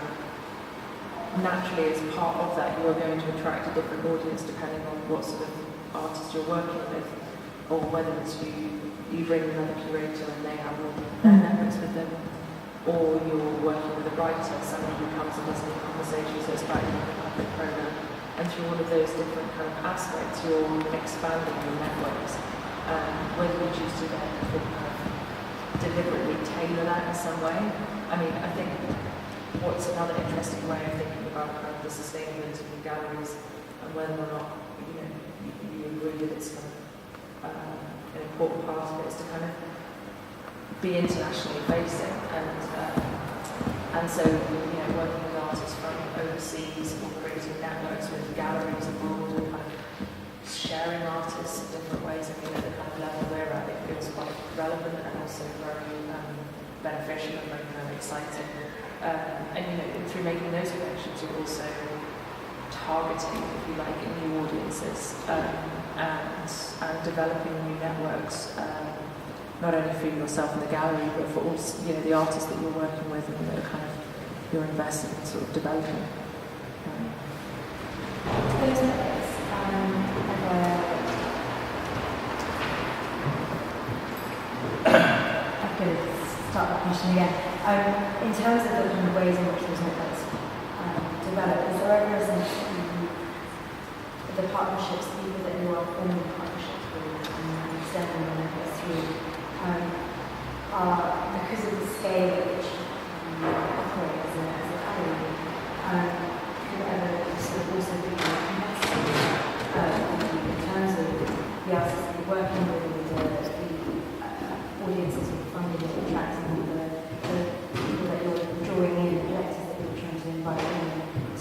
naturally as part of that you are going to attract a different audience depending on what sort of artist you're working with, or whether it's you bring another curator and they have all their networks with them, or you're working with a writer, someone who comes and does a conversation, so it's about your public program. And through all of those different kind of aspects, you're expanding your networks. Whether you choose to then kind of deliberately tailor that in some way. I mean, I think what's another interesting way of thinking about kind of the sustainability of galleries and whether or not you agree that it's kind of an important part of it is to kind of be internationally facing, and so working with artists from overseas or creating networks with galleries abroad and kind of sharing artists in different ways. I think at the kind of level we're at, it feels quite relevant and also very beneficial and very kind of exciting. And through making those connections, you're also targeting, if you like, new audiences and developing new networks. Not only for yourself in the gallery, but for also, the artists that you're working with and kind of you're investing in sort of developing. Those networks, I could start that question again. In terms of the kind of ways in which those networks develop, is there ever a sense that the partnerships, the people that you are forming partnerships with and extending the networks through, are, because of the scale at which you operate as a gallery, could ever sort of also be competitive in terms of the artists that you're working with, the audiences you're funding and attracting, the people that you're drawing in, the collectors that you're trying to invite in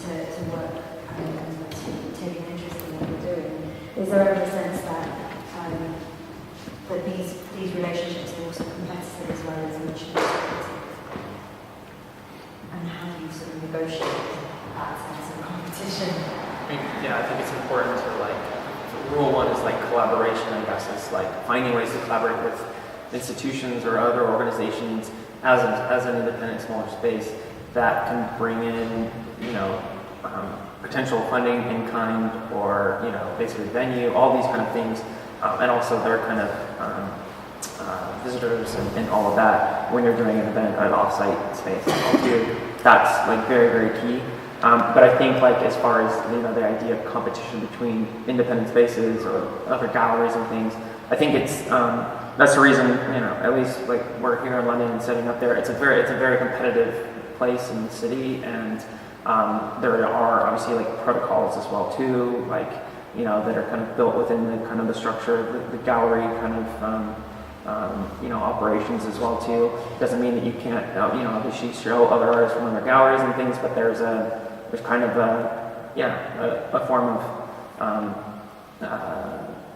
to work and to take an interest in what you're doing. Is there ever a sense that these relationships are also competitive as well as mutually supportive? And how do you sort of negotiate that sense of competition? I think it's important to rule one is collaboration, I guess. It's finding ways to collaborate with institutions or other organizations as an independent smaller space that can bring in, potential funding in kind or, basically venue, all these kind of things. And also their kind of visitors and all of that when you're doing an event at an off-site space. That's very, very key. But I think as far as the idea of competition between independent spaces or other galleries and things, I think it's that's the reason at least we're here in London and setting up there. It's a very competitive place in the city, and there are obviously like protocols as well too, like, you know, that are kind of built within the kind of the structure of the gallery kind of you know, operations as well too. Doesn't mean that you can't you know, obviously show other artists from other galleries and things, but there's kind of a form of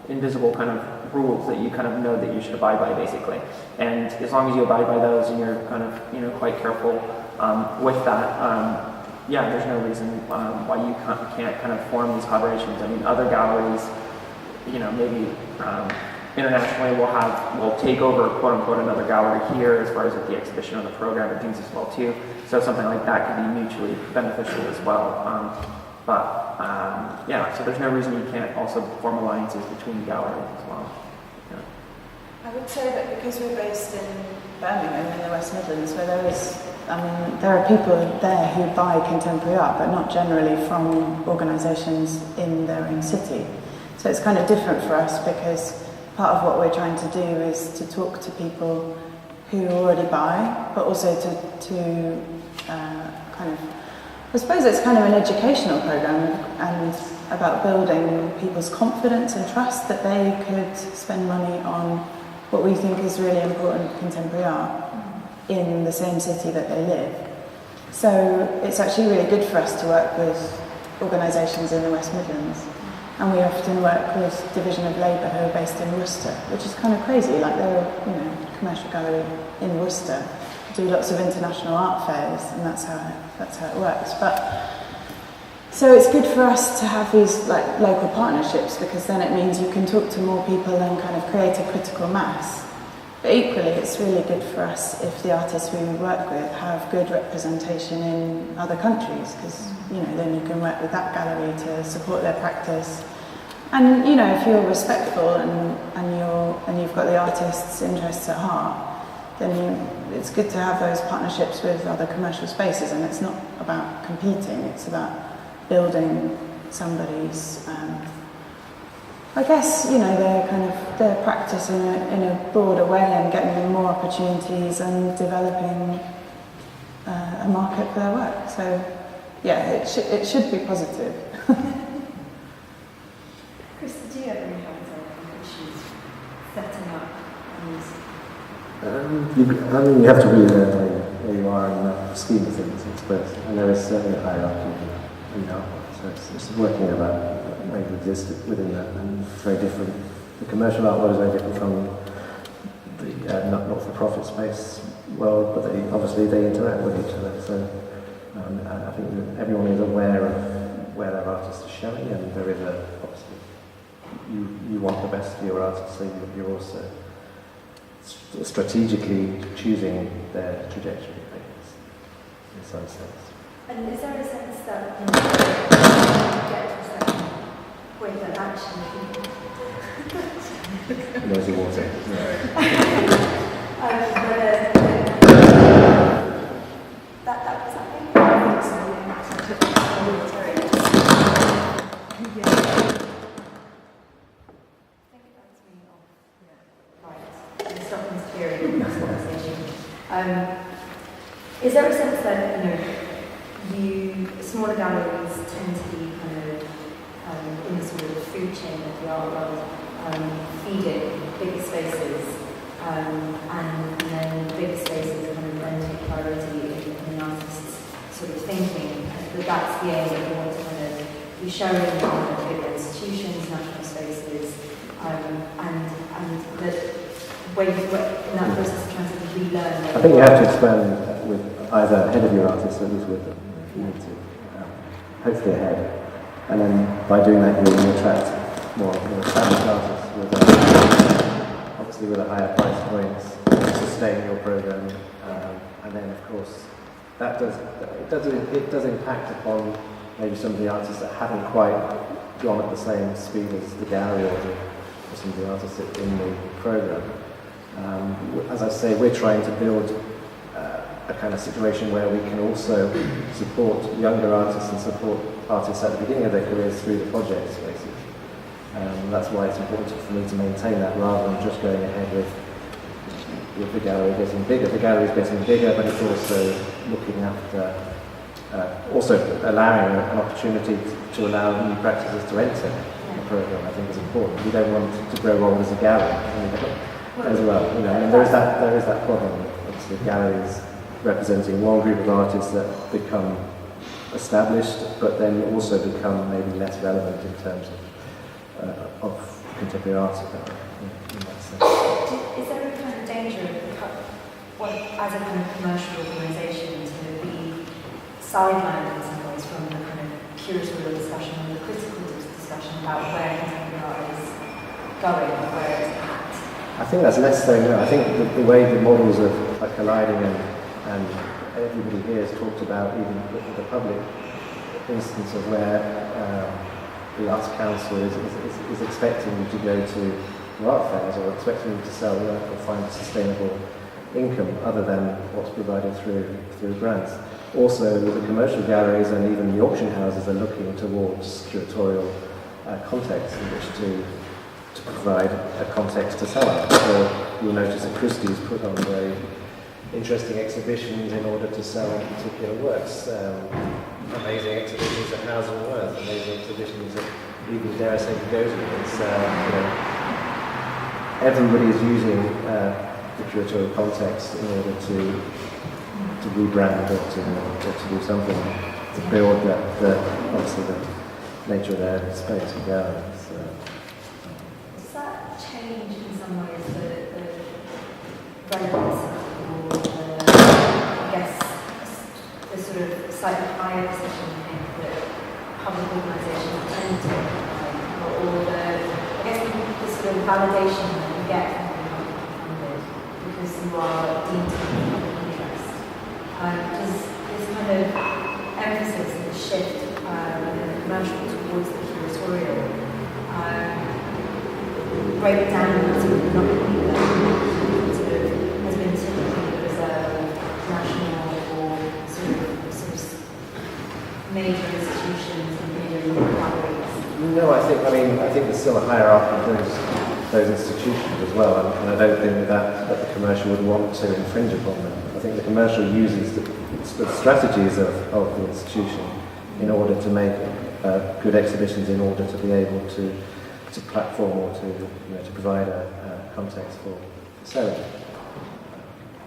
invisible kind of rules that you kind of know that you should abide by, basically. And as long as you abide by those and you're kind of, you know, quite careful with that, yeah, there's no reason why you can't kind of form these collaborations. I mean, other galleries, you know, maybe internationally will take over, quote unquote, another gallery here as far as with the exhibition or the program and things as well too. So something like that could be mutually beneficial as well. Yeah, so there's no reason you can't also form alliances between galleries as well. Yeah. I would say that because we're based in Birmingham in the West Midlands, where there are people there who buy contemporary art, but not generally from organisations in their own city. So it's kind of different for us, because part of what we're trying to do is to talk to people who already buy, but also to kind of, I suppose it's kind of an educational program, and about building people's confidence and trust that they could spend money on what we think is really important contemporary art in the same city that they live. So it's actually really good for us to work with organisations in the West Midlands, and we often work with Division of Labour, who are based in Worcester, which is kind of crazy. Like, they're a commercial gallery in Worcester, do lots of international art fairs, and that's how it works. But so it's good for us to have these like local partnerships, because then it means you can talk to more people and kind of create a critical mass. But equally, it's really good for us if the artists we work with have good representation in other countries, because, you know, then you can work with that gallery to support their practice. And, you know, if you're respectful and you've got the artist's interests at heart, then it's good to have those partnerships with other commercial spaces. And it's not about competing; it's about building somebody's. I guess, you know, their practice in a broader way, and getting them more opportunities and developing a market for their work. So, yeah, it should be positive. Chris, do you ever encounter issues setting up you have to be where you are in the scheme of things, I suppose. And there is certainly a hierarchy in art. So it's working about where you exist within that, and it's very different. The commercial art world is very different from the not-for-profit space world, but they interact with each other. So I think that everyone is aware of where their artists are showing, and there is obviously you want the best for your artists, so you're also strategically choosing their trajectory, I guess, in some sense. And is there a sense that you get to a certain point that actually Noisy water. that was happening? I think so, is there a sense that, smaller galleries tend to be kind of in the sort of food chain of the art world, feeding bigger spaces, and then bigger spaces kind of then take priority in the artist's sort of thinking, that's the aim, that you want to kind of be showing in bigger institutions, national spaces, and that when in that process of trying to relearn. I think you have to experiment with either ahead of your artists, or at least with them, if you need to. Hopefully ahead. And then by doing that, you will attract more established artists with obviously with a higher price point to sustain your program. And then, of course, it does impact upon maybe some of the artists that haven't quite gone at the same speed as the gallery or some of the artists in the program. As I say, we're trying to build a kind of situation where we can also support younger artists and support artists at the beginning of their careers through the projects, basically. That's why it's important for me to maintain that, rather than just going ahead with with the gallery getting bigger. The gallery is getting bigger, but it's also looking after, also allowing an opportunity to allow new practices to enter the programme. I think is important. We don't want to grow old as a gallery as well. And there is that problem. Obviously, galleries representing one group of artists that become established, but then also become maybe less relevant in terms of contemporary art in that sense. Is there a kind of danger as a kind of commercial organisation to be sidelined in some ways from the kind of curatorial discussion and the critical discussion about where contemporary art is going or where it's at? I think that's less so now. I think the way the models are colliding and everybody here has talked about even the public instance of where the Arts Council is expecting you to go to art fairs or expecting you to sell work or find sustainable income other than what's provided through grants. Also, the commercial galleries and even the auction houses are looking towards curatorial contexts in which to provide a context to sell art. So you'll notice that Christie's put on very interesting exhibitions in order to sell particular works. Amazing exhibitions at Howes and Worth, amazing exhibitions at even, dare I say, Gozzi. It's everybody is using the curatorial context in order to rebrand or to do something to build obviously the nature of their space and galleries. Does that change in some ways the relevance or the sort of slightly higher position I think that public organisations tend to occupy, or the sort of validation that you get from being publicly funded because you are deemed to be of public interest? Does this kind of emphasis and the shift within the commercial towards the curatorial break down that sort of monopoly that sort of has been typically reserved national or sort of major institutions and major galleries? No, I think there's still a hierarchy of those institutions as well, and I don't think that the commercial would want to infringe upon them. I think the commercial uses the strategies of the institution in order to make good exhibitions, in order to be able to platform or to provide a context for selling.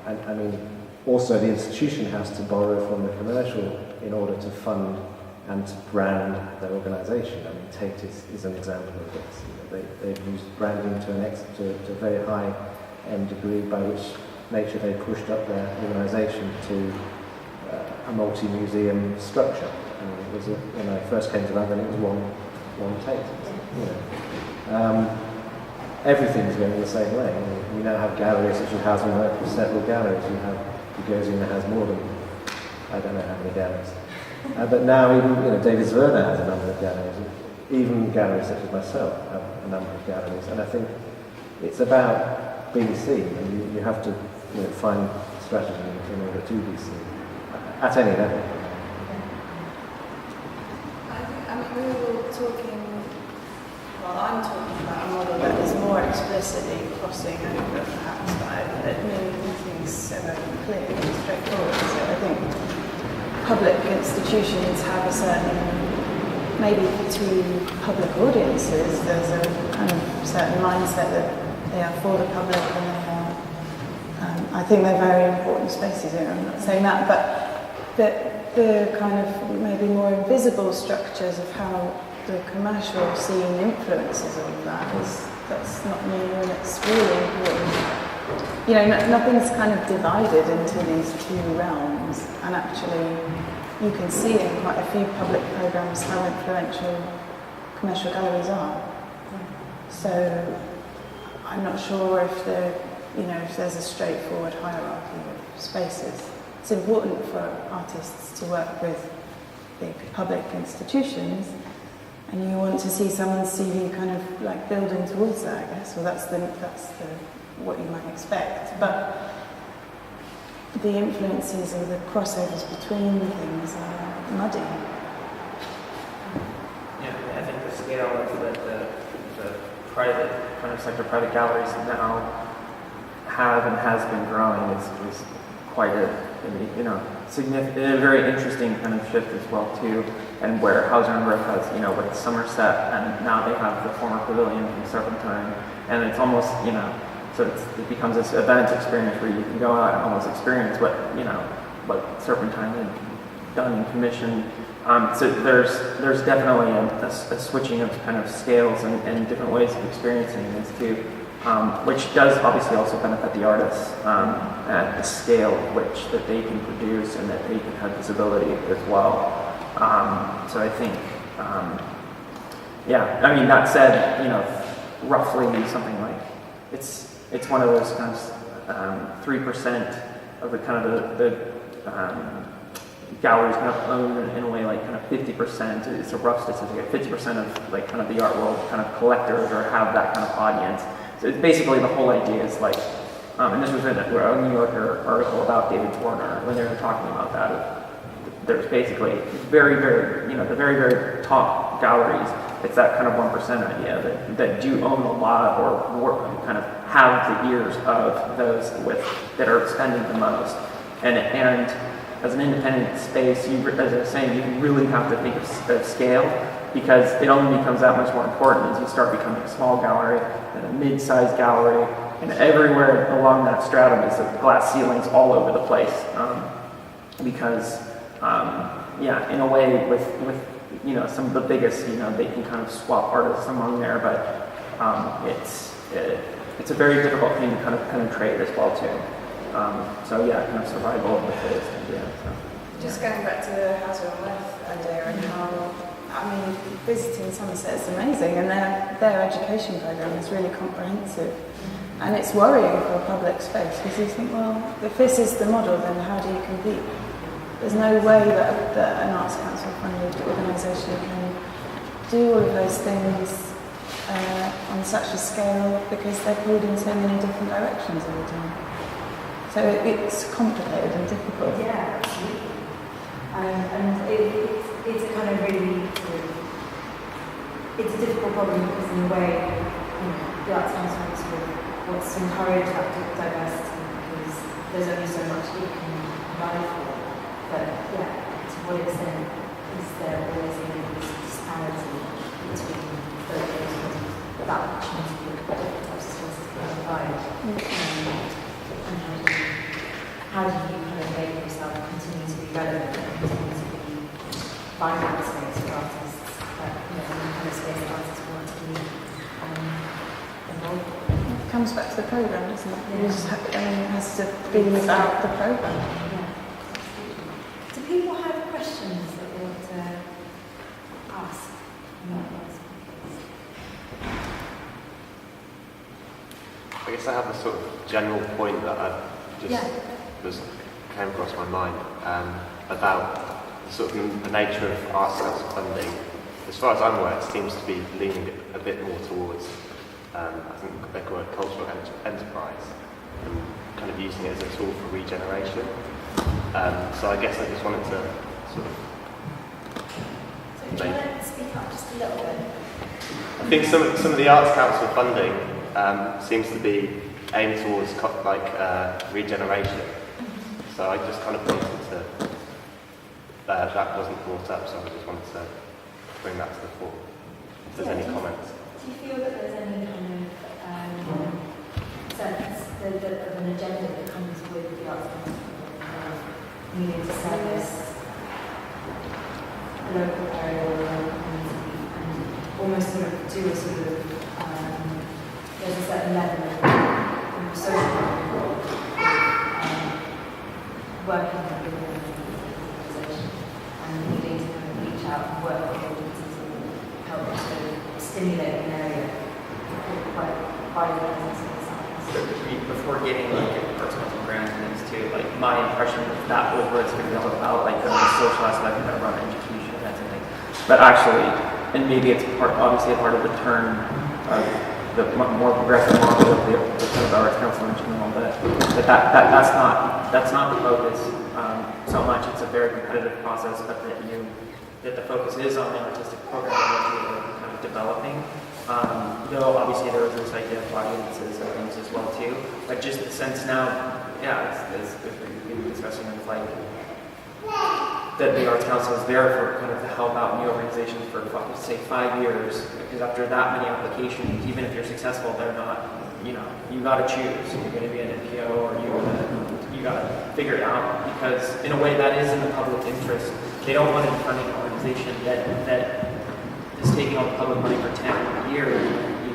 And also the institution has to borrow from the commercial in order to fund and to brand their organisation. Tate is an example of this. They've used branding to a very high degree, by which nature they pushed up their organisation to a multi-museum structure. When I first came to London, it was one Tate. Everything's going the same way. We now have galleries such as Howes and Worth with several galleries. We have Gozzi that has more than, I don't know how many galleries. But now even David Zwerner has a number of galleries. Even galleries such as myself have a number of galleries. And I think it's about being seen, and you have to find strategy in order to be seen at any level. We were talking, well, I'm talking about a model that is more explicitly crossing over, perhaps, but nothing's so clear and straightforward. So I think public institutions have a certain, maybe to public audiences, there's a kind of certain mindset that they are for the public and they are, I think they're very important spaces, I'm not saying that, but the kind of maybe more invisible structures of how the commercial scene influences all of that's not new, and it's really important. Nothing's kind of divided into these two realms, and actually you can see in quite a few public programmes how influential commercial galleries are. So I'm not sure if if there's a straightforward hierarchy of spaces. It's important for artists to work with big public institutions, and you want to see someone's CV kind of like building towards that, I guess. Well, that's what you might expect. But the influences or the crossovers between things are muddy. Yeah, I think the scale of the private kind of sector, private galleries now have and has been growing is quite a significant, a very interesting kind of shift as well too. And where Hauser and Wirth has, with Somerset, and now they have the former pavilion from Serpentine, and it's almost, so it becomes this event experience where you can go out and almost experience what Serpentine had done and commissioned. So there's definitely a switching of kind of scales and different ways of experiencing this too, which does obviously also benefit the artists at the scale at which that they can produce and that they can have visibility as well. So I think, that said, roughly something like it's one of those kind of 3% of the kind of the galleries kind of own in a way like kind of 50%. It's a rough statistic. 50% of like kind of the art world kind of collectors or have that kind of audience. So it's basically the whole idea is like, and this was in a New Yorker article about David Warner when they were talking about that. There's basically very, very, the very, very top galleries. It's that kind of 1% idea that do own a lot or kind of have the ears of those that are spending the most. And as an independent space, as I was saying, you really have to think of scale, because it only becomes that much more important as you start becoming a small gallery and a mid-sized gallery, and everywhere along that stratum is glass ceilings all over the place, because in a way with some of the biggest, they can kind of swap artists among there, but it's a very difficult thing to kind of penetrate as well too. Kind of survival of the fittest idea. Just going back to the Hauser and Wirth idea and how, visiting Somerset is amazing, and their education program is really comprehensive. And it's worrying for a public space, because you think, well, if this is the model, then how do you compete? There's no way that an Arts Council funded organisation can do all of those things on such a scale, because they're pulled in so many different directions all the time. So it's complicated and difficult. Yeah, absolutely. And it's a kind of really it's a difficult problem, because in a way, the Arts Council wants to encourage that diversity, because there's only so much it can provide for. But to what extent is there always going to be this disparity between those that opportunity of different types of spaces can provide? And how do you kind of make yourself continue to be relevant and continue to be finding that space for artists, that the kind of space that artists want to be involved in? It comes back to the programme, doesn't it? You just have, it has to be about the programme. Do people have questions that they want to ask? I guess I have a sort of general point that I just came across my mind about sort of the nature of Arts Council funding. As far as I'm aware, it seems to be leaning a bit more towards, I think they call it cultural enterprise, and kind of using it as a tool for regeneration. So I guess I just wanted to sort of... So do you want to speak up just a little bit? I think some of the Arts Council funding seems to be aimed towards regeneration. So I just kind of wanted to, that wasn't brought up, so I just wanted to bring that to the fore. If there's any comments. Do you feel that there's any kind of sense of an agenda that comes with the Arts Council needing to service a local area or a local community, and almost sort of do a sort of there's a certain level of social working within an organisation and needing to kind of reach out and work with audiences and help to stimulate an area quite Before getting Arts Council grants and things too, my impression that was what it's going to be all about, the social aspect of run education events and things. But actually, and maybe it's obviously a part of the turn of the more progressive model of the Arts Council in general, but that's not the focus so much. It's a very competitive process, but that the focus is on the artistic program that you're kind of developing. Though obviously there was this idea of audiences and things as well too, but just the sense now, as we've been discussing, of like that the Arts Council is there for kind of to help out new organizations for say 5 years, because after that many applications, even if you're successful, they're not, you got to choose. You're going to be an NPO or you got to figure it out, because in a way that is in the public interest. They don't want to be funding an organization that is taking all the public money for 10 years,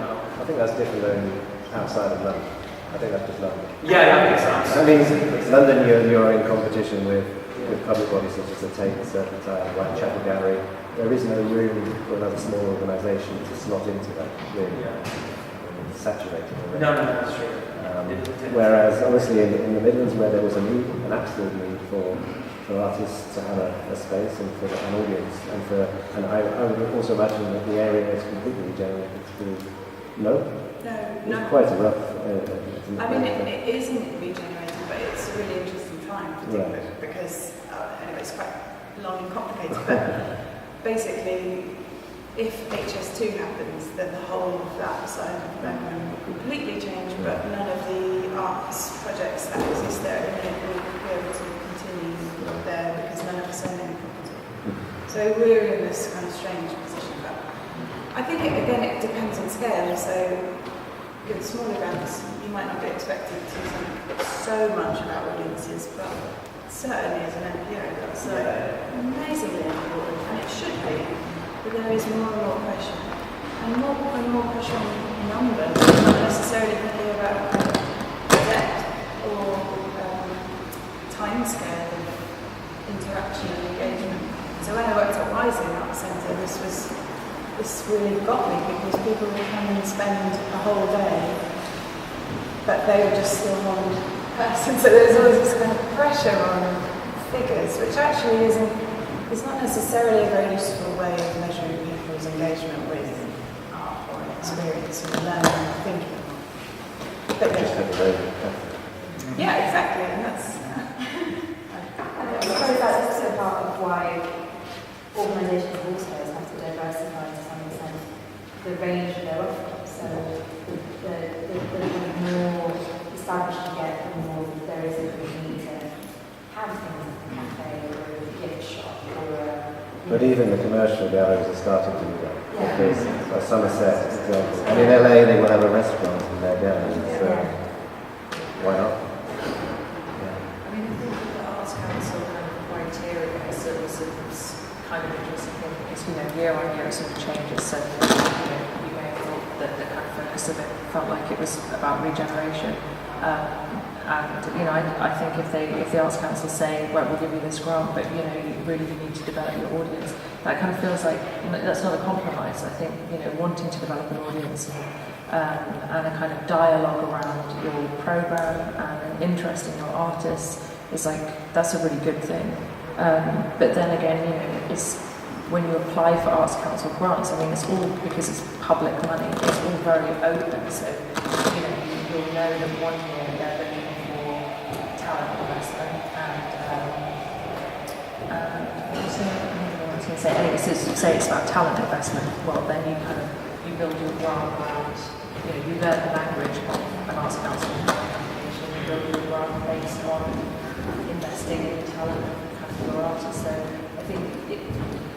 I think that's different than outside of London. I think that's just London. Yeah, that makes sense. I mean, London, you're in competition with public bodies such as the Tate, Serpentine, Whitechapel Gallery. There is no room for another small organisation to slot into that, really. It's saturated already. No, that's true. Whereas, obviously, in the Midlands, where there was a need, an absolute need for artists to have a space and for an audience, and I would also imagine that the area is completely regenerated through. No, it's quite a rough. I mean, it isn't regenerating, but it's a really interesting time to do it because anyway, it's quite long and complicated. But basically, if HS2 happens, then the whole of that side of Birmingham will completely change. But none of the arts projects that exist there at the minute will be able to continue there because none of us own any property. So we're in this kind of strange position. But I think it depends on scale. So with smaller events, you might not be expected to think so much about audiences, but certainly as an NPO, that's amazingly important, and it should be. But there is more and more pressure, and more pressure on numbers, not necessarily thinking about depth or time scale of interaction and engagement. So when I worked at Rising Arts Centre, this really got me because people would come and spend a whole day, but they were just still one person. So there's always this kind of pressure on figures, which actually is not necessarily a very useful way of measuring people's engagement with art or experience and learning and thinking. But yeah, exactly, and that's. I suppose that's also part of why organisations also have to diversify to some extent the range of their offering. So the kind of more established you get, the more there is a need to have things like a cafe or a gift shop or But even the commercial galleries are starting to do that. Because like Somerset, for example, and in LA they will have a restaurant in their galleries. So why not? I mean, I think the Arts Council kind of criteria is kind of interesting thing because, year on year it sort of changes. So, you may have thought that the kind of focus of it felt like it was about regeneration. I think if the Arts Council say, right, we'll give you this grant, but you really need to develop your audience, that kind of feels like that's not a compromise. I think wanting to develop an audience and a kind of dialogue around your program and an interest in your artists is that's a really good thing. But then again, it's when you apply for Arts Council grants, I mean, it's all because it's public money. It's all very open, so you'll know that one year they're looking for talent investment say it's about talent investment. Well, then you build your grant around. You learn the language of an Arts Council application. You build your grant based on investing in talent of your artists. So I think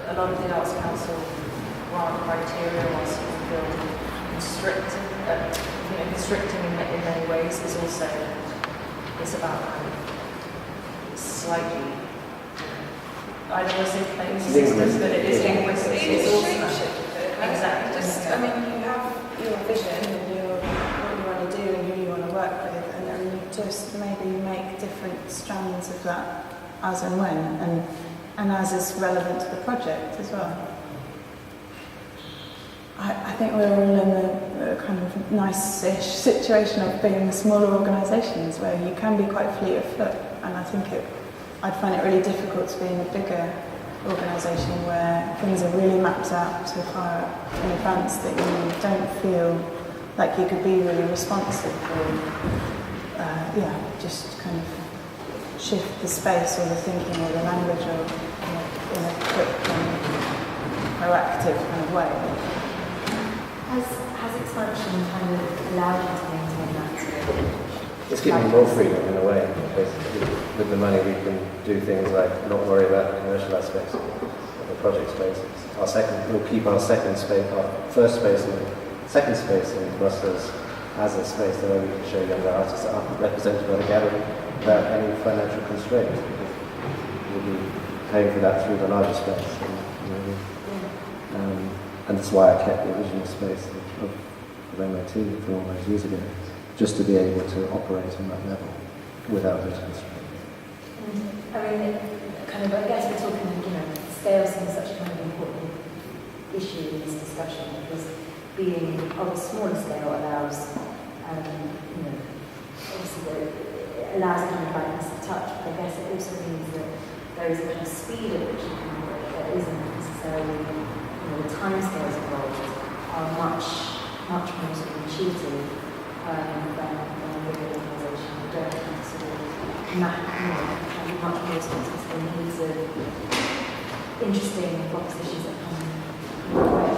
a lot of the Arts Council grant criteria was constricting in many ways is also about kind of slightly. I don't want to say plain systems, but it is linguistic. It's also exactly. I mean, you have your vision and what you want to do and who you want to work with, and then you just maybe make different strands of that as and when, and as is relevant to the project as well. I think we're all in the kind of nice-ish situation of being smaller organisations where you can be quite fleet of foot, and I think I'd find it really difficult to be in a bigger organisation where things are really mapped out so far in advance that you don't feel like you could be really responsive or, just kind of shift the space or the thinking or the language or in a quick and proactive kind of way. Has expansion kind of allowed you to maintain that sort of? It's given me more freedom in a way. Basically, with the money we can do things like not worry about the commercial aspects of the project spaces. We'll keep our second space, our first space and second space in Brussels as a space that we can show younger artists that aren't represented by the gallery without any financial constraints. Because we'll be paying for that through the larger space. And that's why I kept the original space of MOT from all those years ago, just to be able to operate on that level without those constraints. I mean, kind of, I guess we're talking, scale seems such a kind of important issue in this discussion, because being of a smaller scale allows, obviously it allows kind of lightness of touch, but I guess it also means that there is a kind of speed at which you can work that isn't necessarily, the time scales involved are much more sort of intuitive than a bigger organisation. You don't have to sort of have much more responses to the needs of interesting propositions that come your way.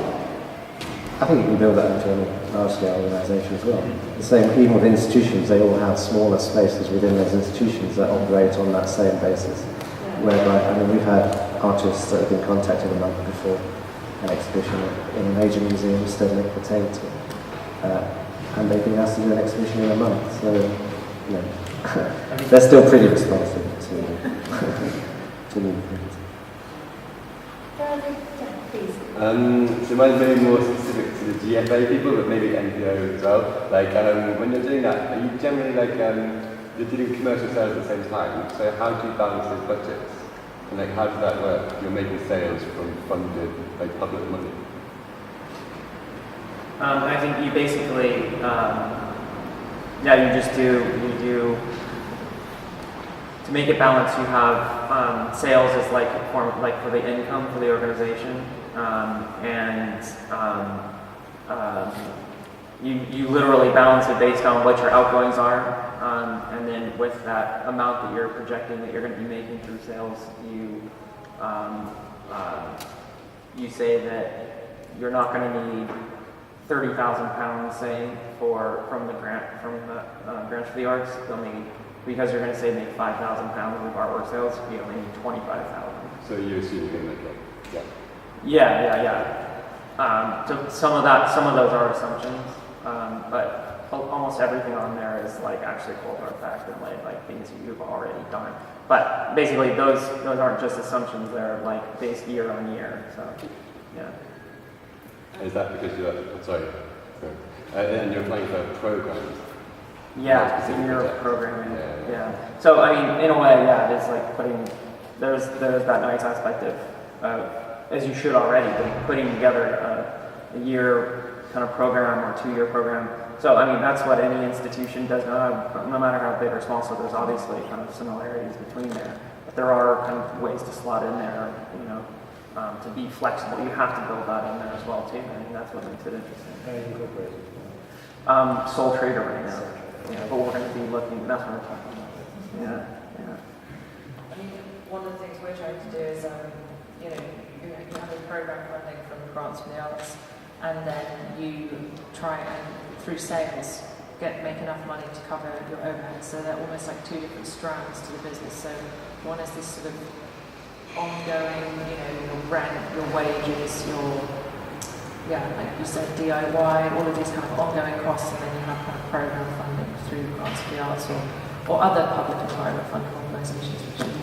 I think you can build that into a large-scale organisation as well. The same, even with institutions, they all have smaller spaces within those institutions that operate on that same basis. Yeah. Whereby, we've had artists that have been contacted a month before an exhibition in a major museum, Stedelijk Potato, and they've been asked to do an exhibition in a month. So, they're still pretty responsive to new things. So mine's maybe more specific to the GFA people, but maybe NPO as well. Like, when you're doing that, are you generally you're doing commercial sales at the same time? So how do you balance those budgets? And how does that work? You're making sales from funded public money. I think you basically, you do. To make it balanced, you have sales as like a form for the income for the organization, you literally balance it based on what your outgoings are, and then with that amount that you're projecting that you're going to be making through sales, you say that you're not going to need £30,000, say, from the grants for the arts. They'll need, because you're going to say make £5,000 of artwork sales, you only need 25,000. So you assume you're going to make it? Yeah. So some of those are assumptions, but almost everything on there is actually cold hard fact and like things you've already done. But basically, those aren't just assumptions; they're based year on year. So, yeah. Is that because you're and you're applying for programs? Yeah, senior programming. Yeah. So in a way, it is putting. There's that nice aspect of, as you should already, but putting together a year kind of program or 2-year program. So that's what any institution does now, no matter how big or small. So there's obviously kind of similarities between there, but there are kind of ways to slot in there, to be flexible. You have to build that in there as well too. That's what makes it interesting. How are you incorporated? Sole trader right now. Yeah, but we're going to be looking. That's what we're talking about. Yeah. One of the things we're trying to do is, you have a program funding from Grants for the Arts, and then you try and through sales make enough money to cover your overhead. So they're almost like two different strands to the business. So one is this sort of ongoing, your rent, your wages, like you said, DIY, all of these kind of ongoing costs, and then you have kind of program funding through Grants for the Arts or other public and private funding organisations which you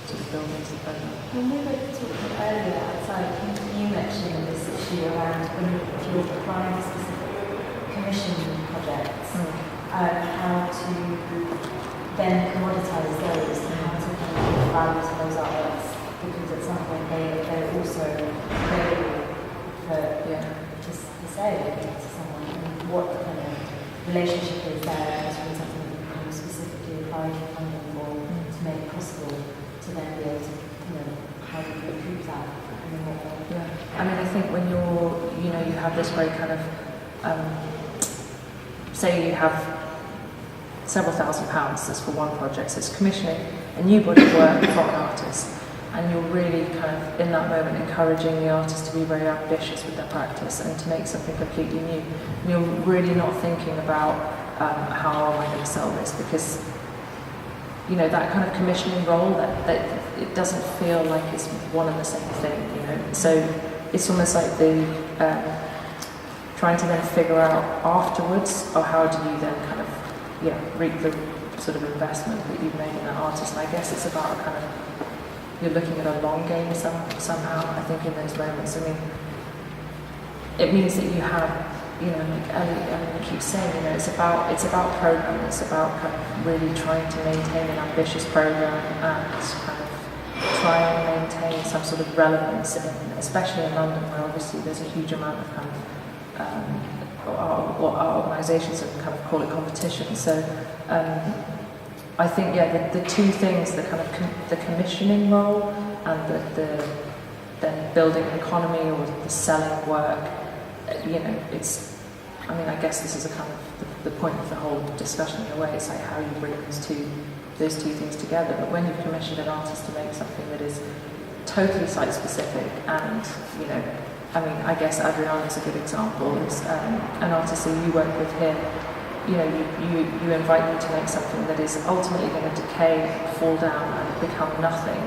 sort of build into the program. When we were talking earlier outside, you mentioned this issue around if you're applying to specific commission projects, how to then commoditise those and how to kind of give value to those artworks, because at some point they're also available for sale to someone, and what kind of relationship is there between something that you kind of specifically apply for funding for to make it possible to then be able to, how do you recoup that? I think when you have this very kind of, say you have several £1,000s that's for one project, so it's commissioning a new body of work from an artist, and you're really kind of in that moment encouraging the artist to be very ambitious with their practice and to make something completely new. And you're really not thinking about how am I going to sell this, because you know that kind of commissioning role that it doesn't feel like it's one and the same thing, you know. So it's almost like the trying to then figure out afterwards, or how do you then kind of reap the sort of investment that you've made in that artist. And I guess it's about a kind of, you're looking at a long game somehow, I think, in those moments. I mean, it means that you have, you know, like Ellie keeps saying, you know, it's about programming, it's about kind of really trying to maintain an ambitious program and kind of try and maintain some sort of relevance, especially in London, where obviously there's a huge amount of kind of what our organisations kind of call it competition. So I think the two things, the kind of the commissioning role and the then building an economy or the selling work, you know, it's, I mean, I guess this is a kind of the point of the whole discussion in a way. It's like how you bring those two things together. But when you've commissioned an artist to make something that is totally site specific, and you know, I mean, I guess Adriana's a good example. Is an artist that you work with here. You know, you invite them to make something that is ultimately going to decay, fall down, and become nothing.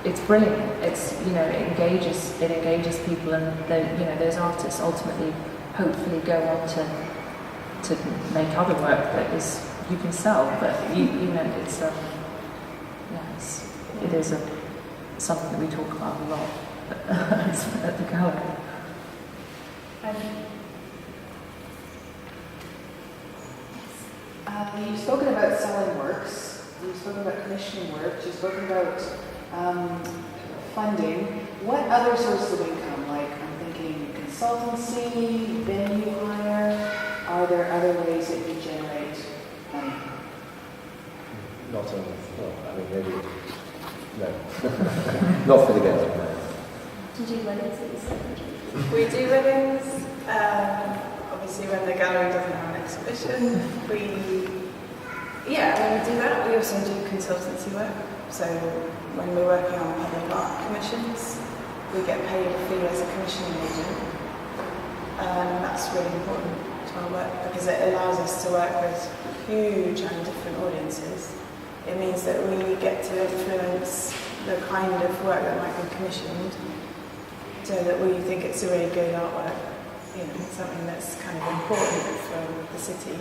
It's brilliant. It's, you know, it engages people, and you know, those artists ultimately, hopefully, go on to make other work that is you can sell. But you know, it's it is something that we talk about a lot at the gallery. You've spoken about selling works, you've spoken about commissioning work, you've spoken about funding. What other sources of income, like I'm thinking consultancy, venue hire, are there other ways that you generate money? Not on, I mean, maybe, no. Not for the gallery, no. Do you do weddings at the same? We do weddings. Obviously, when the gallery doesn't have an exhibition, we do that. We also do consultancy work. So when we're working on public art commissions, we get paid a fee as a commissioning agent. That's really important to our work because it allows us to work with huge and different audiences. It means that we get to influence the kind of work that might be commissioned, so that we think it's a really good artwork, you know, something that's kind of important for the city.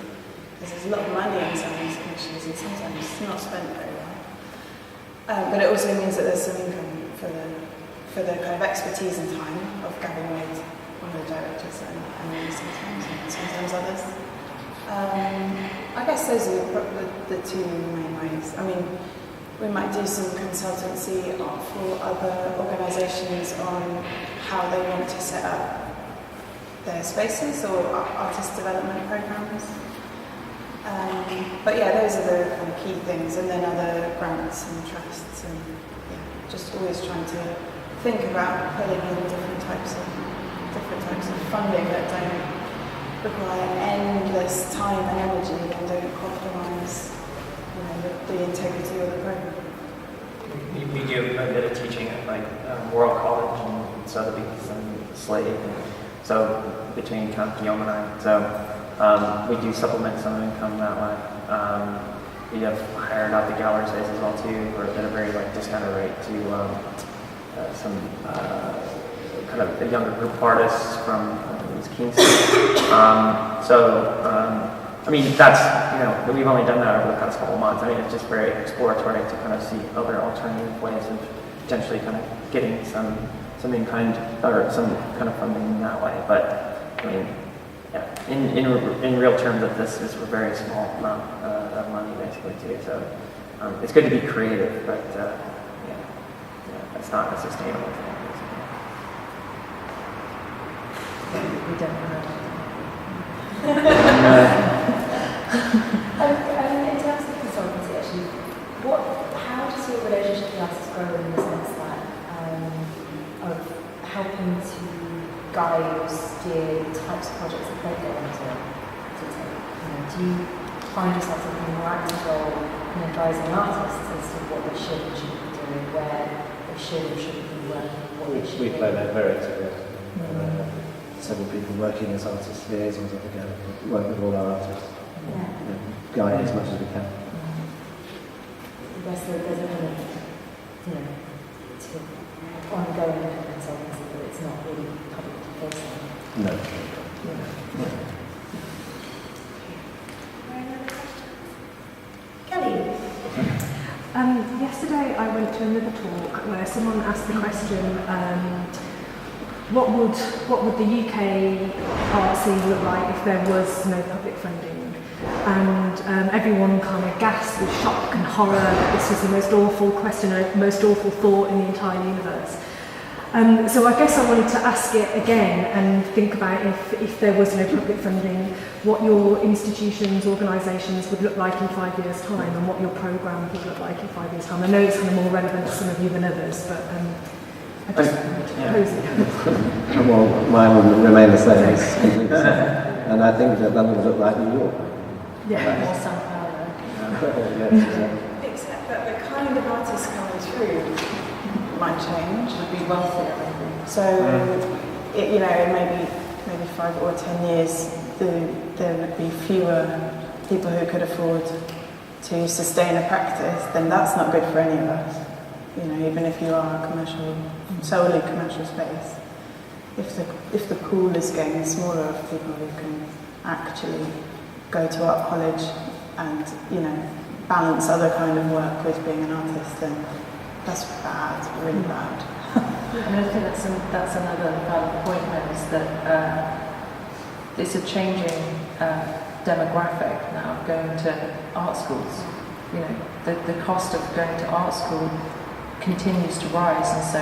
Because there's a lot of money on some of these commissions and sometimes it's not spent very well. But it also means that there's some income for the kind of expertise and time of Gavin Wade, one of the directors, and me sometimes others. I guess those are the two main ways. I mean, we might do some consultancy for other organisations on how they want to set up their spaces or artist development programmes. But yeah, those are the kind of key things, and then other grants and trusts, and just always trying to think about pulling in different types of funding that don't require endless time and energy and don't compromise, you know, the integrity of the program. We do a bit of teaching at like Royal College and Sotheby's and Slade, and so between kind of Guillaume and I. So we do supplement some income that way. We have hired out the gallery space as well too, or at a very like discounted rate to some kind of a younger group of artists from Kingston. I mean, that's, you know, we've only done that over the past couple of months. I mean, it's just very exploratory to kind of see other alternative ways of potentially kind of getting some kind of funding in that way. But I mean, yeah, in real terms, that this is a very small amount of money basically too. So it's good to be creative, but it's not a sustainable thing. We don't know. In terms of consultancy, actually, how does your relationship with artists grow in the sense that of helping to guide or steer the types of projects that they go on to take? You know, do you find yourself taking a more active role in advising artists as to what they should and shouldn't be doing, where should or shouldn't be working, what they should We do. play that very actively. Several people working as artist liaisons up again, work with all our artists, Yeah. guide as much as we can. I guess there's a kind of, to ongoing consultancy, but it's not really public facing. No. Kelly? Yesterday I went to another talk where someone asked the question, what would the UK art scene look like if there was no public funding? And everyone kind of gasped with shock and horror that this was the most awful question, most awful thought in the entire universe. So I guess I wanted to ask it again and think about if there was no public funding, what your institutions, organisations would look like in 5 years' time and what your programme would look like in 5 years' time. I know it's kind of more relevant to some of you than others, but I just wanted to pose it. Well, mine will remain the same. It's completely the same. And I think that London would look like New York. Yeah. Or Sao Paulo. Yes, exactly. Except that the kind of artists coming through might change. Would be wealthier, I think. So, in maybe 5 or 10 years, there would be fewer people who could afford to sustain a practice. Then that's not good for any of us. Even if you are a solely commercial space, if the pool is getting smaller of people who can actually go to art college and balance other kind of work with being an artist, then that's bad, really bad. And I think that's another valid point there, is that it's a changing demographic now going to art schools. The cost of going to art school continues to rise, and so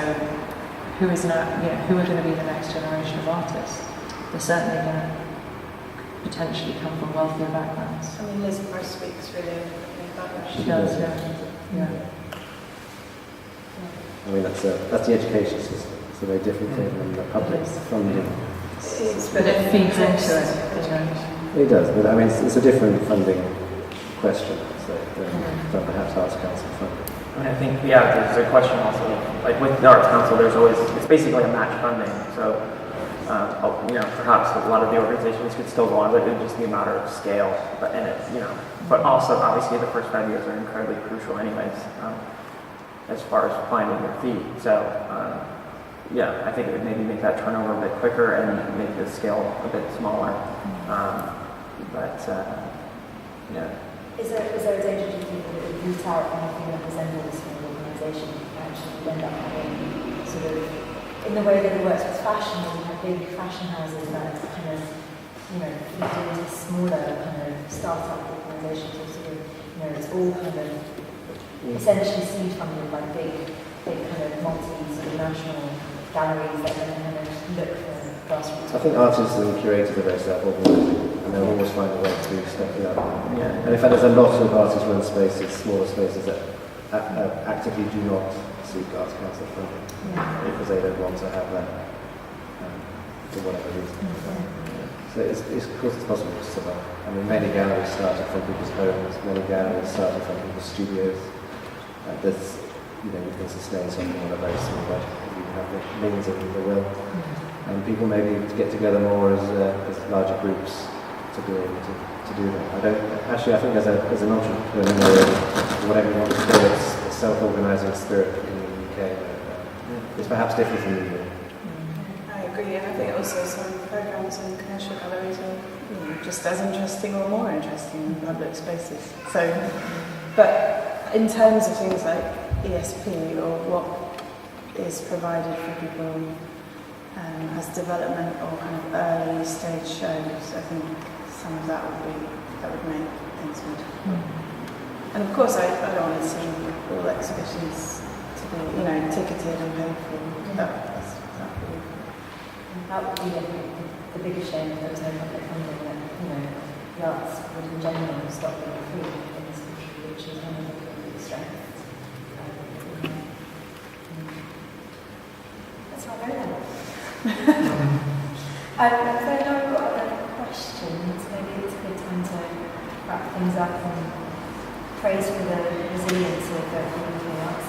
who are going to be the next generation of artists? They're certainly going to potentially come from wealthier backgrounds. I mean, Liz Price speaks really about that. She does, yeah. I mean, that's the education system. It's a very different thing than the public funding. But it feeds into it. It does, but I mean, it's a different funding question than perhaps Arts Council funding. And I think, there's a question also, like with the Arts Council, it's basically a match funding. So, perhaps a lot of the organizations could still go on, but it would just be a matter of scale. But also, obviously, the first 5 years are incredibly crucial anyways, as far as finding your feet. So, I think it would maybe make that turnover a bit quicker and make the scale a bit smaller. Is there a danger, do you think, that if you root out anything representatives from an organisation, actually end up having sort of, in the way that it works with fashion, you have big fashion houses that kind of, feed into smaller kind of start-up organisations, or sort of, it's all kind of essentially seed funded by big kind of multi-national galleries that then kind of look for grassroots. I think artists and curators are very self-organising, and they'll always find a way to step it up. Yeah. And in fact, there's a lot of artist-run spaces, smaller spaces, that actively do not seek Arts Council funding because they don't want to have that for whatever reason. So it's of course it's possible to survive. I mean, many galleries started from people's homes, many galleries started from people's studios. You can sustain something on a very small budget if you have the means and the will. And people maybe get together more as larger groups to be able to do that. I think as an entrepreneur, whatever you want to call it, a self-organising spirit in the UK, it's perhaps different from the UK. I agree, and I think also some programmes and commercial galleries are just as interesting or more interesting than public spaces. So, but in terms of things like ESP or what is provided for people as development or kind of early stage shows, I think some of that would make things good. And of course, I don't want to see all exhibitions to be, ticketed and paid for. That would be the biggest shame if there was no public funding, that the arts would in general stop being free in this country, which is one of the strengths. That's not very well. So now we've got other questions. Maybe it's a good time to wrap things up and praise for the resilience of the arts.